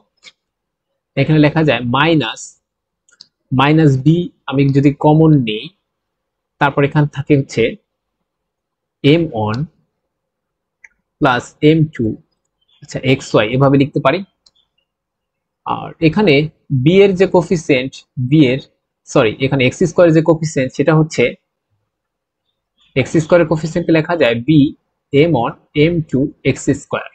Speaker 1: এখানে লেখা যায় মাইনাস মাইনাস বি, আমি যদি কমন নেই, তারপর এখান থাকে হচ্ছে m one plus m two, আচ্ছা এক্স ওয়াই, এভাবে লিখতে পারি। আর এখানে বি এর যে কোফিসিয়েন্ট, বি এর, সরি এখানে এক্স স্কোয়ারের যে কোফিসিয়েন্ট সেটা হচ্ছে, এক্স স্কোয়ারের কোফিসিয়েন্টকে লেখা যায় B M on M two X square.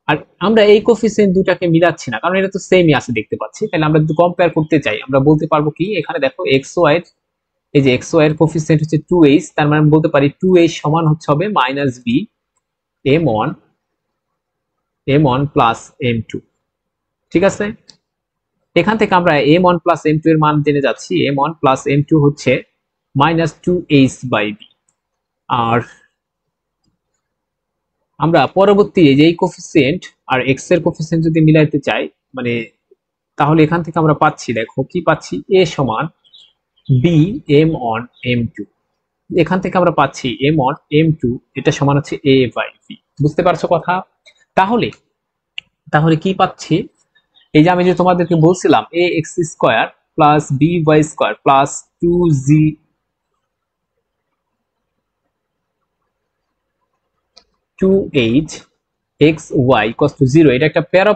Speaker 1: আর আমরা এই কোফিসিয়েন্ট দুটাকে মিলাচ্ছি না, কারণ এটা তো সেমই আছে দেখতে পাচ্ছি, তাহলে আমরা যদি কম্পেয়ার করতে চাই আমরা বলতে পারবো কি, এখানে দেখো এক্স ওয়াই, এই যে এক্স ওয়াই এর কোফিসিয়েন্ট হচ্ছে 2h, তার মানে বলতে পারি 2h সমান হচ্ছে হবে minus b m one plus m two. ঠিক আছে, এখান থেকে আমরা m one plus m two এর মান জেনে যাচ্ছি, m one plus m two হচ্ছে মাইনাস 2h বাই বি। আর আমরা পরবর্তী যে এই কোফিসিয়েন্ট আর এক্স এর কোফিসিয়েন্ট যদি মিলাইতে চাই, মানে তাহলে এখান থেকে আমরা পাচ্ছি, দেখো কি পাচ্ছি, এ সমান b M on M two, এখান থেকে আমরা পাচ্ছি এম অন এম টু, এটা সমান হচ্ছে এ বাই বি। বুঝতে পারছো কথা? তাহলে তাহলে কি পাচ্ছি, এই যে আমি যে তোমাদেরকে বলছিলাম A X square plus B Y square plus 2জি 2h X Y equals to 0, এটা একটা পেয়ার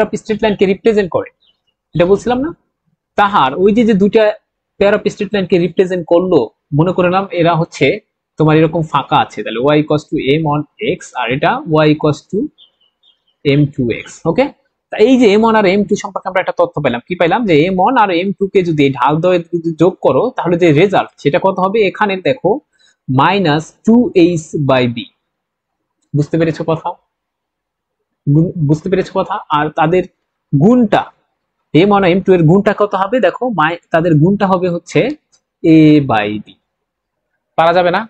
Speaker 1: অফ স্ট্রেট লাইনকে রিপ্রেজেন্ট করে, এটা বলছিলাম না। তাহার ওই যে দুইটা পেয়ার অফ স্ট্রেট লাইনকে রিপ্রেজেন্ট করলো, মনে করলাম এরা হচ্ছে তোমার এরকম ফাঁকা আছে, তাহলে Y equals to M on X, আর এটা Y equals to M two X. Okay, এই যে এম ওয়ান আর এম টু সম্পর্কে আমরা একটা তথ্য পেলাম, কি পাইলাম, যে এম ওয়ান আর এম টু কে যদি ঢাল দয়ে যোগ করো তাহলে যে রেজাল্ট সেটা কত হবে, এখানে দেখো মাইনাস 2h বাই বি। বুঝতে পেরেছো কথা? বুঝতে পেরেছো কথা? আর তাদের গুণটা, এম ওয়ান এম টু এর গুণটা কত হবে, দেখো তাদের গুণটা হবে হচ্ছে এ বাই বি। পারা যাবে না?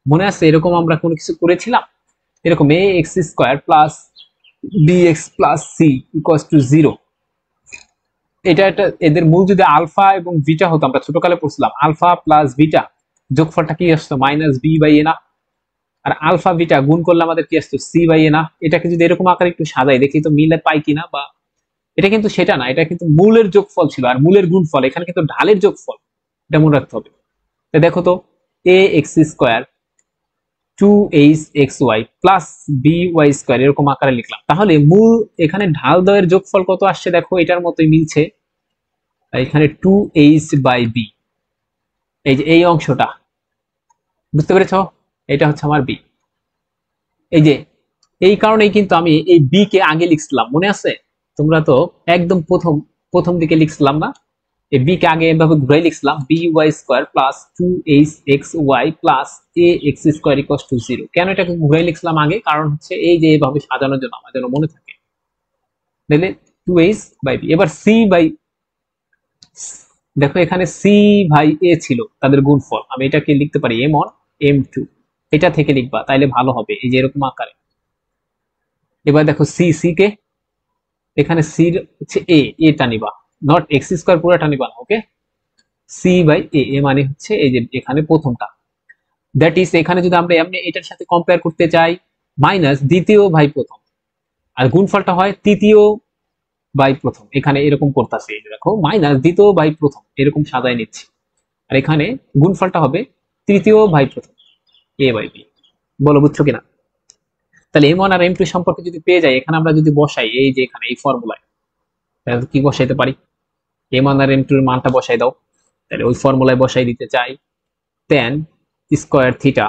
Speaker 1: মনে আছে এরকম আমরা কোনো কিছু করেছিলাম, এরকম A X square plus B x plus C equals to 0, এটা একটা এদের মূল যদি আলফা এবং বিটা হতো, আমরা ছোটকালে পড়ছিলাম আলফা প্লাস বিটা যোগফলটা কি আসতো, মাইনাস বি বাই এ না, আর আলফা বিটা গুণ করলে আমাদের কি আসতো, সি বাই এ না। এটাকে যদি এরকম আকারে একটু সাজাই দেখি তো মিলে পাই কিনা, বা এটা কিন্তু সেটা না, এটা কিন্তু মূলের যোগফল ছিল, আর মূলের গুণফল, এখানে কিন্তু ঢালের যোগফল, এটা মনে রাখতে হবে। দেখো তো A X square 2h X Y plus B Y square এরকম আকারে লিখলাম, তাহলে মূল এখানে ঢাল দ্বয়ের যোগফল কত আসছে, দেখো এটার মতোই মিলছে, এখানে 2h বাই বি, এই যে এই অংশটা, বুঝতে পেরেছ, এটা হচ্ছে আমার বি। এই যে এই কারণেই কিন্তু আমি এই বি কে আগে লিখছিলাম, মনে আছে? তোমরা তো একদম প্রথম প্রথম দিকে লিখছিলাম না, এই বি কে আগে এভাবে ঘুরাই লিখছিলাম, B Y square plus 2ax plus A X square equals to 0। কেন এটাকে ঘুরাই লিখছিলাম আগে? কারণ হচ্ছে এই যে এভাবে সাজানোর জন্য আমার যেন মনে থাকে। তাহলে 2h/b। এবার সি বাই, দেখো এখানে সি ভাই এ ছিল তাদের গুণফল, আমি এটাকে লিখতে পারি m1 m2, এটা থেকে লিখবা তাইলে ভালো হবে, এই যে এরকম আকারে। এবার দেখো সি সি কে, এখানে সি হচ্ছে এটা নিবা, নট এক্স স্কোয়ার পুরোটা নিবা না, ওকে। সি বাই এ মানে হচ্ছে এই যে এখানে প্রথমটা, দ্যাট ইজ এখানে যদি আমরা এমনি এটার সাথে কম্পেয়ার করতে চাই, মাইনাস দ্বিতীয় ভাই প্রথম, আর গুণফলটা হয় তৃতীয় বাই প্রথম, এখানে এরকম করতেছে, দেখো মাইনাস দ্বিতীয় বাই প্রথম এরকম সাজায় নিচ্ছি, আর এখানে গুণফলটা হবে তৃতীয় বাই প্রথম, এ বাই বি। বলো বুঝছো কিনা? তাহলে m1 আর m2 সম্পর্কে যদি পেয়ে যাই, এখানে আমরা যদি বসাই এই যে এখানে এই ফর্মুলায়, তাহলে কি বসাইতে পারি? m1 আর m2 এর মানটা বসাই দাও। তাহলে ওই ফর্মুলায় বসাই দিতে চাই, tan স্কয়ার থিটা,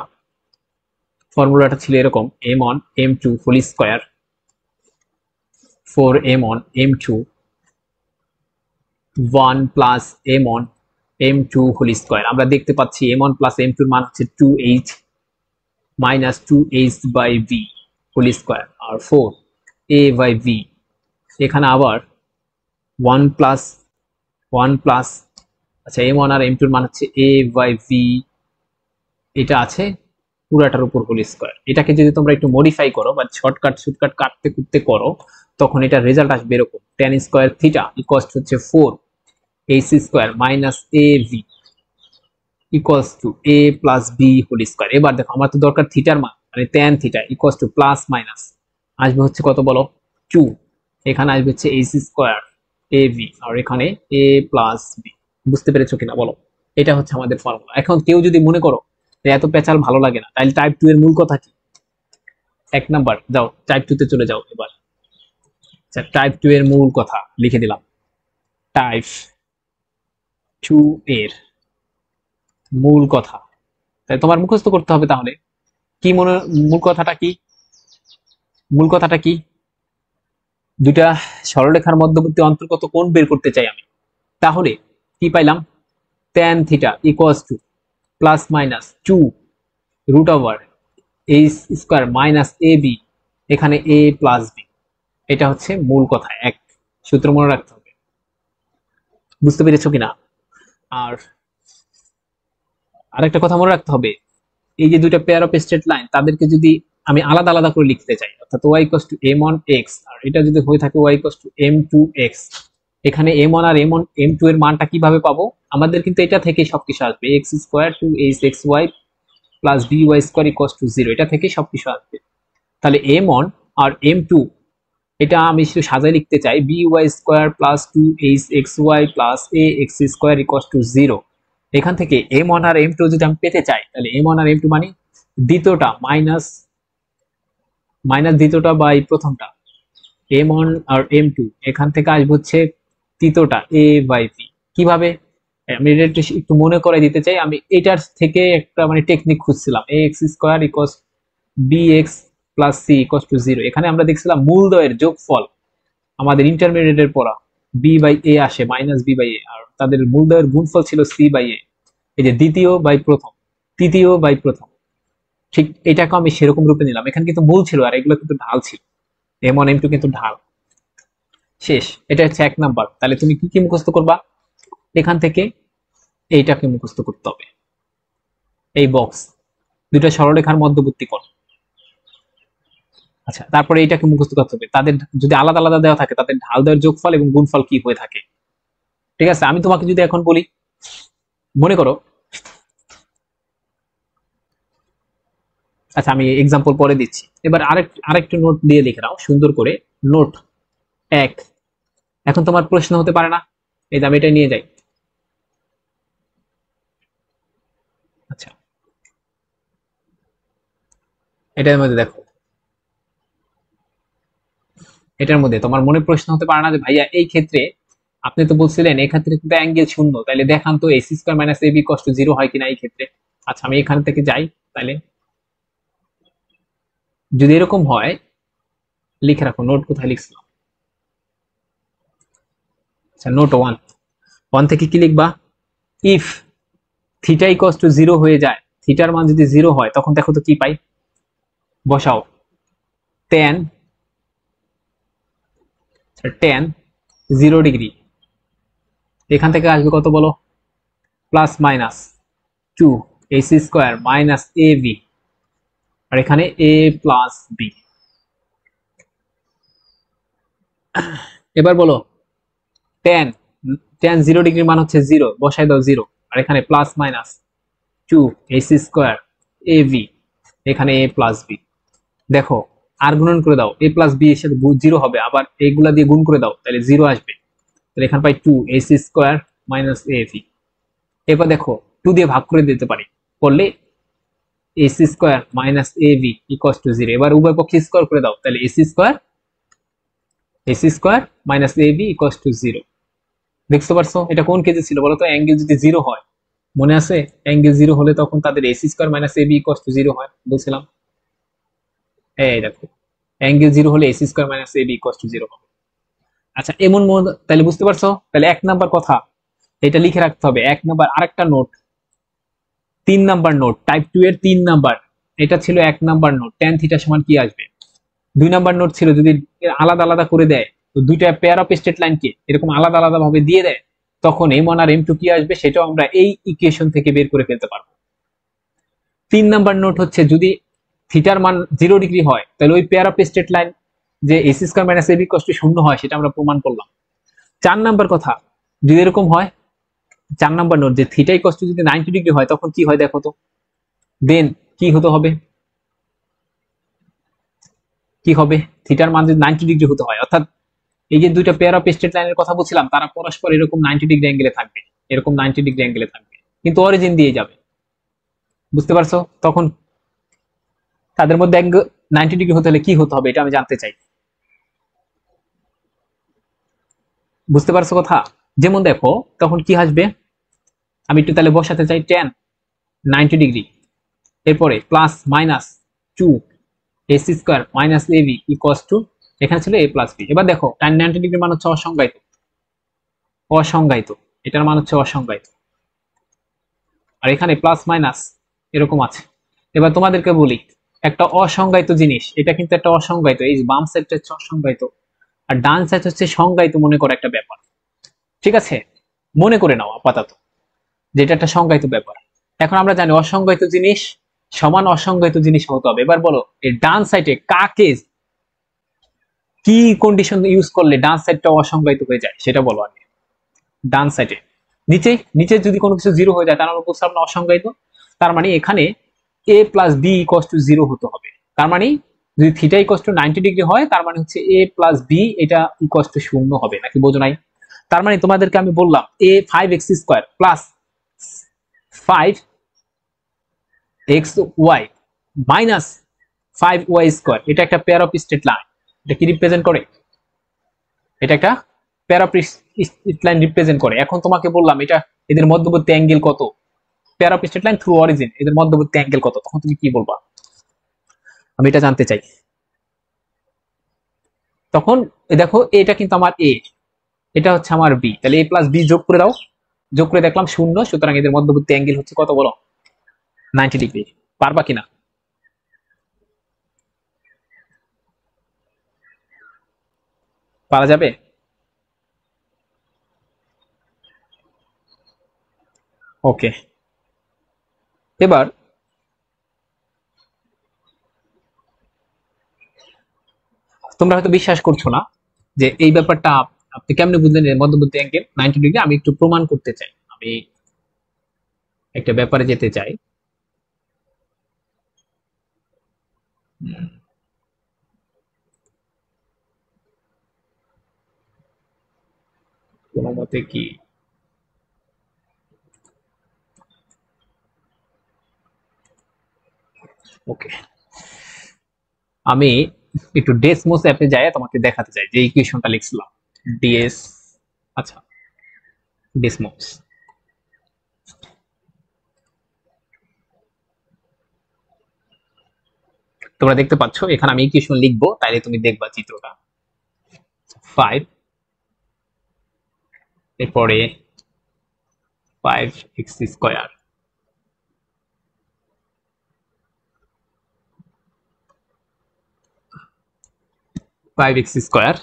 Speaker 1: ফর্মুলাটা ছিল এরকম, m1 m2 whole square 4m1 m2 1 plus m1 m2 whole square. আমরা দেখতে পাচ্ছি m1 প্লাস m2 এর মান হচ্ছে 2h minus 2h by v whole square, আর 4a বাই v, এখানে আবার 1 প্লাস 1 প্লাস, আচ্ছা m1 আর m2 এর মান হচ্ছে a বাই v, এটা আছে পুরাটার উপর হোল স্কয়ার। এটাকে যদি তোমরা একটু মডিফাই করো বা শর্টকাট কাটতে কুটতে করো, তখন এটা রেজাল্ট আসবে এরকম, tan স্কয়ার থিটা ইকুয়ালস হচ্ছে 4h square minus av equals to a plus b whole square. এবার দেখো আমার তো দরকার থিটার মান, মানে tan theta equals to plus minus আসবে হচ্ছে কত বলো, 2, এখানে আসবে হচ্ছে h স্কয়ার av, আর এখানে a প্লাস b। বুঝতে পেরেছো কিনা বলো? এটা হচ্ছে আমাদের ফর্মুলা। এখন কেউ যদি মনে করো যে এত পেঁচাল ভালো লাগে না, তাহলে টাইপ 2 এর মূল কথা কি? 1 নাম্বার যাও টাইপ 2 তে চলে যাও এবার। আচ্ছা টাইপ 2 এর মূল কথা লিখে দিলাম, টাইপ 2 এর মূল কথা, তাই তোমার মুখস্থ করতে হবে। তাহলে কি মনে, মূল কথাটা কি? মূল কথাটা কি? দুইটা সরলরেখার মধ্যবর্তী অন্তর্গত কোণ বের করতে চাই আমি, তাহলে কি পাইলাম? tan theta equals to plus minus 2 root over h square minus A b, এখানে এ প্লাস বি। এটা হচ্ছে মূল কথা, এক সূত্র মনে রাখতে হবে। বুঝতে পেরেছো কিনা? আর আরেকটা কথা মনে রাখতে হবে, এই যে দুইটা পেয়ার অফ স্ট্রেট লাইন, তাদেরকে যদি আমি আলাদা আলাদা করে লিখতে চাই, অর্থাৎ y ইকুয়ালস টু m1x, আর এটা যদি হয়ে থাকে y ইকুয়ালস টু m2x, এখানে m1 আর m2 এর মানটা কিভাবে পাবো? আমাদের কিন্তু এটা থেকেই সবকিছু আসবে, x square two hxy plus by square equals to 0, এটা থেকেই সবকিছু আসবে। তাহলে m1 আর m2 এটা আমি শুধু সাজায় লিখতে চাই, by square plus 2hxy plus ax square equals to 0। এখান থেকে m1 আর m2 যদি আমি পেতে চাই, তাহলে m1 আর m2 মানে দ্বিতীয়টা মাইনাস মাইনাস দ্বিতীয়টা বাই প্রথমটা, m1 আর m2, এখান থেকে আসবে হচ্ছে তৃতীয়টা a বাই b। কিভাবে? আমি এটা একটু মনে করে দিতে চাই, আমি এটার থেকে একটা মানে টেকনিক খুঁজছিলাম, ax square equals bx plus c equals to 0। এখানে আমরা দেখছিলাম মূলদ্বয়ের যোগফল, আমাদের ইন্টারমিডিয়েটের পড়া, b বাই a আসে মাইনাস b বাই a, আর তাদের মূলদ্বয়ের গুণফল ছিল c বাই a। এই যে দ্বিতীয় বাই প্রথম, তৃতীয় বাই প্রথম, ঠিক এটাকে আমি সেরকম রূপে নিলাম। এখানে কিন্তু মূল ছিল আর এগুলো কিন্তু ঢাল ছিল, m1 m2 কিন্তু ঢাল। শেষ, এটা হচ্ছে 1 নাম্বার। তাহলে তুমি কি কি মুখস্থ করবা? এখান থেকে এইটাকে মুখস্থ করতে হবে, এই বক্স দুইটা সরলরেখার মধ্যবর্তী কোণ। আচ্ছা তারপরে এইটাকে মুখস্থ করতে হবে, তাদের যদি আলাদা আলাদা দেওয়া থাকে তাদের ঢাল দেওয়ার যোগফল এবং গুণফল কি হয়ে থাকে। ঠিক আছে, আমি তোমাকে যদি এখন বলি, মনে করো, আচ্ছা আমি এক্সাম্পল পরে দিচ্ছি, এবার আরেকটু নোট দিয়ে লিখে নাও সুন্দর করে। নোট 1, এখন তোমার প্রশ্ন হতে পারে না, এই যে আমি এটা নিয়ে যাই। আচ্ছা এটার মধ্যে দেখো, এটার মধ্যে তোমার মনে প্রশ্ন হতে পারে না যে ভাইয়া এই ক্ষেত্রে আপনি তো বলছিলেন এই ক্ষেত্রে কিন্তু অ্যাঙ্গেল শূন্য, তাইলে দেখান তো এসি স্কয়ার মাইনাস এবি কষ্ট 0 হয় কিনা এই ক্ষেত্রে। আচ্ছা আমি এখান থেকে যাই, তাহলে যদি এরকম হয় লিখে রাখো, নোট কোথায় লিখছিলাম? আচ্ছা নোট 1, 1 থেকে কি লিখবা, ইফ থিটা ইকুয়ালস টু 0 হয়ে যায়, থিটার মান যদি 0 হয় তখন দেখো তো কি পাই, বসাও tan 0 ডিগ্রি, এখান থেকে আসবে কত বলো, plus minus 2 ac square minus ab, আর এখানে a প্লাস b। এবার বলো tan 0 ডিগ্রির মান হচ্ছে 0, বসাই দাও 0, আর এখানে plus minus 2 ac square ab, এখানে a প্লাস b। দেখো আর গুণন করে দাও, a প্লাস b এর সাথে 0 হবে, আবার এইগুলা দিয়ে গুণ করে দাও তাহলে 0 আসবে, তাহলে এখানে পাই 2 ac স্কয়ার মাইনাস ab। এবার দেখো 2 দিয়ে ভাগ করে দিতে পারি, করলে ac square minus ab equals to 0। এবার উভয় পক্ষে স্কয়ার করে দাও, তাহলে ac square minus ab equals to 0। দেখতে পারছো এটা কোন কেসে ছিল বলো তো, অ্যাঙ্গেল যদি 0 হয়, মনে আছে অ্যাঙ্গেল 0 হলে তখন তাদের ac square minus ab equals to 0 হয় বলছিলাম। এই দেখো অ্যাঙ্গেল 0 হলে ac square minus ab equals to 0 হবে। আচ্ছা এমন তাহলে বুঝতে পারছো, তাহলে 1 নাম্বার কথা এটা লিখে রাখতে হবে। 1 নাম্বার আরেকটা নোট, 3 নাম্বার নোট, টাইপ 2 এর 3 নাম্বার, এটা ছিল 1 নাম্বার নোট, tan থিটা সমান কি আসবে। 2 নাম্বার নোট ছিল যদি আলাদা আলাদা করে দেয়, তো দুইটা পেয়ার অফ স্ট্রেট লাইনকে এরকম আলাদা আলাদা ভাবে দিয়ে দেয়, তখন m1 আর m2 কি আসবে সেটাও আমরা এই ইকুয়েশন থেকে বের করে ফেলতে পারবো। 3 নাম্বার নোট হচ্ছে যদি থিটার মান 0 ডিগ্রি হয় তাহলে ওই পেয়ার অফ স্ট্রেট লাইন যে ac square minus ab equals to 0 হয়, সেটা আমরা প্রমাণ করলাম। 4 নাম্বার কথা যদি এরকম হয়, 4 নাম্বার নোট যে থিটা ইকুয়ালস টু যদি 90 ডিগ্রি হয় তখন কি হয় দেখো তো, দেন কি হতে হবে, কি হবে, থিটার মান যদি 90 ডিগ্রি হতে হয়, অর্থাৎ এই যে দুইটা পেয়ার অফ স্ট্রেট লাইনের কথা বলছিলাম তারা পরস্পর এরকম 90 ডিগ্রি অ্যাঙ্গেলে থাকবে, এরকম 90 ডিগ্রি অ্যাঙ্গেলে থাকবে, কিন্তু অরিজিন দিয়ে যাবে, বুঝতে পারছো। তখন তাদের মধ্যে 90 ডিগ্রি হতে হলে কি হতে হবে এটা আমি জানতে চাই, বুঝতে পারছো কথা। যেমন দেখো তখন কি আসবে, আমি একটু তাহলে বসাতে চাই tan 90 ডিগ্রি, এরপরে plus minus 2 ac square minus ab equals to, এখানে ছিল a প্লাস b। এবার দেখো tan 90 ডিগ্রি মান হচ্ছে অসংজ্ঞায়িত, অসংজ্ঞায়িত, এটার মান হচ্ছে অসংজ্ঞায়িত, আর এখানে প্লাস মাইনাস এরকম আছে। এবার তোমাদেরকে বলি একটা অসংজ্ঞায়িত জিনিস, এটা কিন্তু একটা অসংজ্ঞায়িত, এই বাম সাইডটা হচ্ছে অসংজ্ঞায়িত আর ডান সাইড হচ্ছে সংজ্ঞায়িত মনে করো একটা ব্যাপার, ঠিক আছে, মনে করে নাও আপাতত যেটা একটা সংজ্ঞায়িত ব্যাপার। এখন আমরা জানি অসংজ্ঞায়িত জিনিস সমান অসংজ্ঞায়িত জিনিস হতে হবে। এবার বলো এই ডান সাইডে কাকে কি কন্ডিশন ইউজ করলে ডান সাইডটা অসংজ্ঞায়িত হয়ে যায় সেটা বলো আগে। ডান সাইডে নিচে নিচে যদি কোনো কিছু 0 হয়ে যায় তার মানে বলছিলাম না অসংজ্ঞায়িত, তার মানে এখানে a plus b equals to 0 হতে হবে, তার মানে যদি থিটা ইকুয়ালস টু 90 ডিগ্রি হয় তার মানে হচ্ছে a প্লাস b এটা ইকুয়ালস টু 0 হবে, নাকি বোঝো নাই। তার মানে তোমাদেরকে আমি বললাম a 5x square plus 5xy minus 5y square, এটা একটা পেয়ার অফ স্ট্রেট লাইন, এটা কি রিপ্রেজেন্ট করে, এটা একটা pair of straight line represent করে। এখন তোমাকে বললাম এটা এদের মধ্যবর্তী অ্যাঙ্গেল কত, pair of straight line through origin, এদের মধ্যবর্তী অ্যাঙ্গেল কত, তখন তুমি কি বলবা, আমি এটা জানতে চাই। তখন দেখো এটা কিন্তু আমার a, এটা হচ্ছে আমার b, তাহলে a প্লাস b যোগ করে দাও, যোগ করে দেখলাম 0, সুতরাং এদের মধ্যবর্তী অ্যাঙ্গেল হচ্ছে কত বলো, 90 ডিগ্রি। পারবা কিনা, পারা যাবে। ওকে, এবার তোমরা হয়তো বিশ্বাস করছো না যে এই ব্যাপারটা আপনি কেমনে বুঝলেন এর মধ্যবর্তী অ্যাঙ্গেল 90 ডিগ্রি। আমি একটু প্রমাণ করতে চাই, আমি একটা ব্যাপারে যেতে চাই। কোনো মতে কি, ওকে, আমি একটু ডেসমোস অ্যাপে যাই তোমাকে দেখাতে চাই যে ইকুয়েশনটা লিখছিলাম ডিএস, আচ্ছা ডেসমোস, তোমরা দেখতে পাচ্ছ এখানে আমি ইকুয়েশন লিখবো, তাইলে তুমি দেখবা চিত্রটা 5, এরপরে 5x স্কয়ার,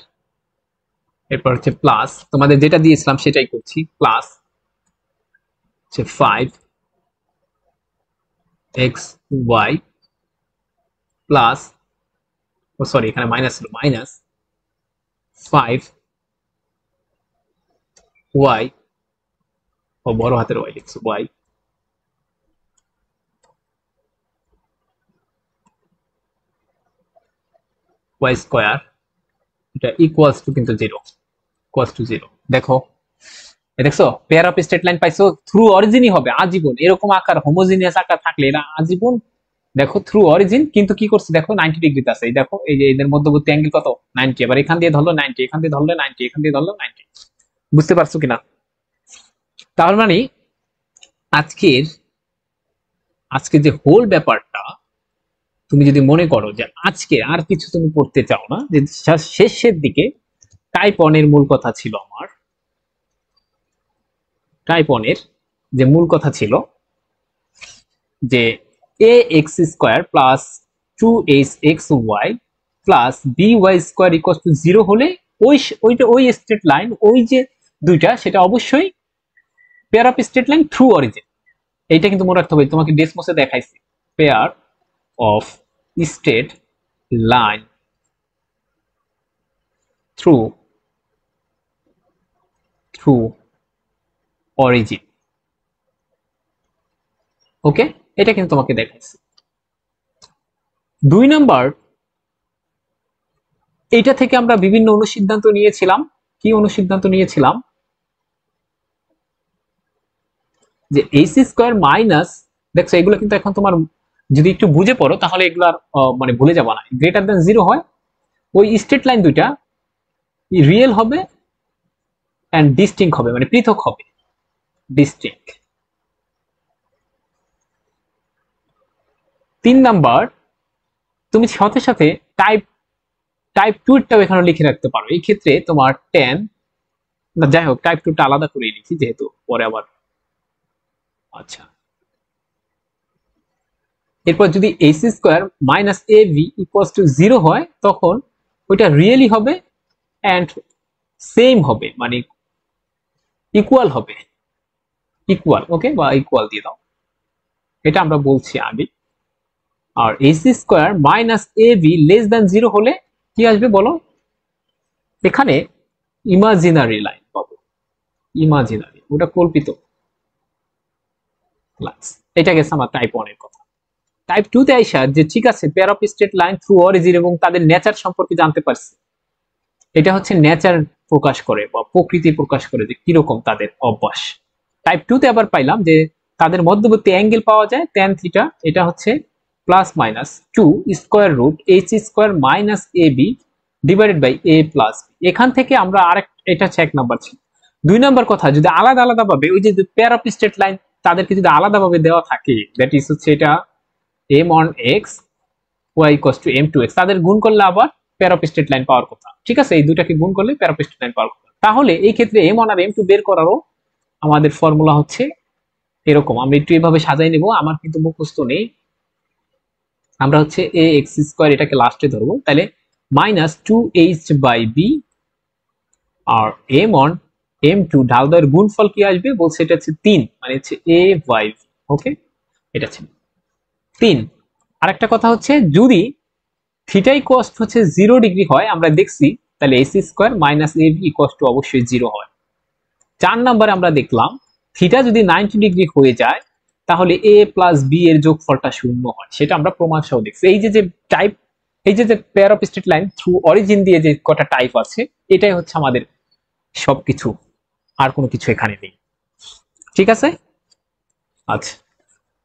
Speaker 1: এরপর হচ্ছে প্লাস, তোমাদের যেটা দিয়েছিলাম সেটাই করছি, প্লাস হচ্ছে 5xy প্লাস, ও সরি এখানে মাইনাস ছিল, মাইনাস 5y, ও বড় হাতের ওয়াই লিখছো, y স্কয়ার, এটা ইকুয়ালস টু কিন্তু 0, ইকুয়ালস টু 0। দেখো, দেখছো পেয়ার অফ স্ট্রেট লাইন পাইছো, থ্রু অরিজিনই হবে আজীবন, এরকম আকার হোমোজিনিয়াস আকার থাকলে এরা আজীবন, দেখো থ্রু অরিজিন, কিন্তু কি করছে দেখো 90 ডিগ্রিতে আছে, এই দেখো এই যে এদের মধ্যবর্তী অ্যাঙ্গেল কত 90, এবার এখান দিয়ে ধরলো 90, এখান দিয়ে ধরলো 90, এখান দিয়ে ধরলো 90, বুঝতে পারছো কিনা? তার মানে আজকের আজকে যে হোল ব্যাপারটা, তুমি যদি মনে করো যে আজকে আর কিছু তুমি পড়তে চাও না, যে শেষের দিকে টাইপ অন এর মূল কথা ছিল, আমার টাইপ অন এর যে মূল কথা ছিল যে A X square plus 2hxy plus by square equal to 0 হলে ওই স্ট্রেট লাইন, ওই যে দুইটা, সেটা অবশ্যই pair of straight line through origin. এইটা কিন্তু মনে রাখতে হবে, তোমাকে ডেসমোসে দেখাইছি, pair of straight line through origin. Okay, এটা কিন্তু তোমাকে দেখাইছি। 2 নাম্বার, এইটা থেকে আমরা বিভিন্ন অনুসিদ্ধান্ত নিয়েছিলাম। কি অনুসিদ্ধান্ত নিয়েছিলাম? যে এইচ স্কোয়ার মাইনাস, দেখছো এগুলো কিন্তু এখন তোমার যদি একটু বুঝে পড়ো তাহলে এগুলো আর মানে ভুলে যাবা না, গ্রেটার দেন 0 হয়, ওই স্ট্রেট লাইন দুইটা রিয়েল হবে এন্ড ডিস্টিংক্ট হবে, মানে পৃথক হবে, ডিস্টিংক্ট। 3 নাম্বার, তুমি সাথে সাথে টাইপ 2 এরটাও এখানে লিখে রাখতে পারো, এই ক্ষেত্রে তোমার tan, না যাই হোক টাইপ 2 টা আলাদা করে লিখি যেহেতু পরে আবার, আচ্ছা। এরপর যদি H square minus A V equals to 0 হয়, তখন ওইটা রিয়েলি হবে এন্ড সেম হবে, মানে ইকুয়াল হবে, ইকুয়াল, ওকে, বা ইকুয়াল দিয়ে দাও, এটা আমরা বলছি আগে। আর H square minus A V less than 0 হলে কি আসবে বলো? এখানে ইমাজিনারি লাইন পাবো, ইমাজিনারি, ওটা কল্পিত লাইন। এটা গেছে আমার টাইপ 1 এর কথা। টাইপ 2 তে আইসা যে ঠিক আছে pair of straight line through origin এবং তাদের নেচার সম্পর্কে জানতে পারছি, এটা হচ্ছে নেচার প্রকাশ করে বা প্রকৃতি প্রকাশ করে যে কিরকম তাদের অভ্যাস। টাইপ 2 তে আবার পাইলাম যে তাদের মধ্যবর্তী অ্যাঙ্গেল পাওয়া যায় tan থিটা, এটা হচ্ছে plus minus 2 square root h square minus A b divided by a plus. এখান থেকে আমরা আরেক, এটা হচ্ছে 1 নাম্বার ছিল। 2 নাম্বার কথা, যদি আলাদা আলাদা ভাবে ওই যে পেয়ার অফ স্ট্রেট লাইন তাদেরকে যদি আলাদা ভাবে দেওয়া থাকে, দ্যাট ইজ হচ্ছে এটা m on x y equals to m2x, তাদের গুণ করলে আবার পেয়ার অফ স্ট্রেট লাইন পাওয়ার কথা, ঠিক আছে, এই দুটাকে গুণ করলে পেয়ার অফ স্ট্রেট লাইন পাওয়ার কথা। তাহলে এই ক্ষেত্রে m1 আর m2 বের করারও আমাদের ফর্মুলা হচ্ছে এরকম, আমরা একটু এভাবে সাজাই নেব, আমার কিন্তু মুখস্থ নেই। আমরা হচ্ছে a x স্কয়ার এটাকে লাস্টে ধরবো, তাহলে minus 2h by b R m1 m2 ঢাল দেওয়ার গুণফল কি আসবে বলছে, এটা হচ্ছে 3, মানে হচ্ছে a বাই b। ওকে, এটা ছিল 3। আরেকটা কথা হচ্ছে যদি থিটা ইকুয়ালস হচ্ছে 0 ডিগ্রি হয়, আমরা দেখছি, তাহলে ac square minus ab equals to অবশ্যই 0 হয়। 4 নম্বরে আমরা দেখলাম থিটা যদি 90 ডিগ্রি হয়ে যায় তাহলে a প্লাস b এর যোগফলটা 0 হয়, সেটা আমরা প্রমাণ সহ দেখছি। এই যে টাইপ, এই যে pair of straight line through origin দিয়ে যে কটা টাইপ আছে, এটাই হচ্ছে আমাদের সবকিছু, আর কোনো কিছু এখানে নেই, ঠিক আছে। আচ্ছা,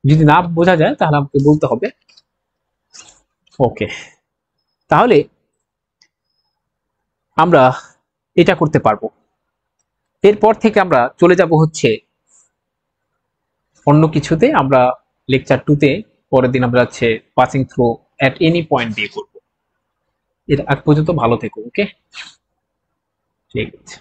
Speaker 1: যদি না বোঝা যায় তাহলে আমাকে বলতে হবে। ওকে, তাহলে আমরা এটা করতে পারবো। এরপর থেকে আমরা চলে যাব হচ্ছে অন্য কিছুতে, আমরা লেকচার 2 তে পরের দিন আমরা হচ্ছে passing through at any point দিয়ে করব। এর আগ পর্যন্ত ভালো থেকো, ওকে, ঠিক আছে।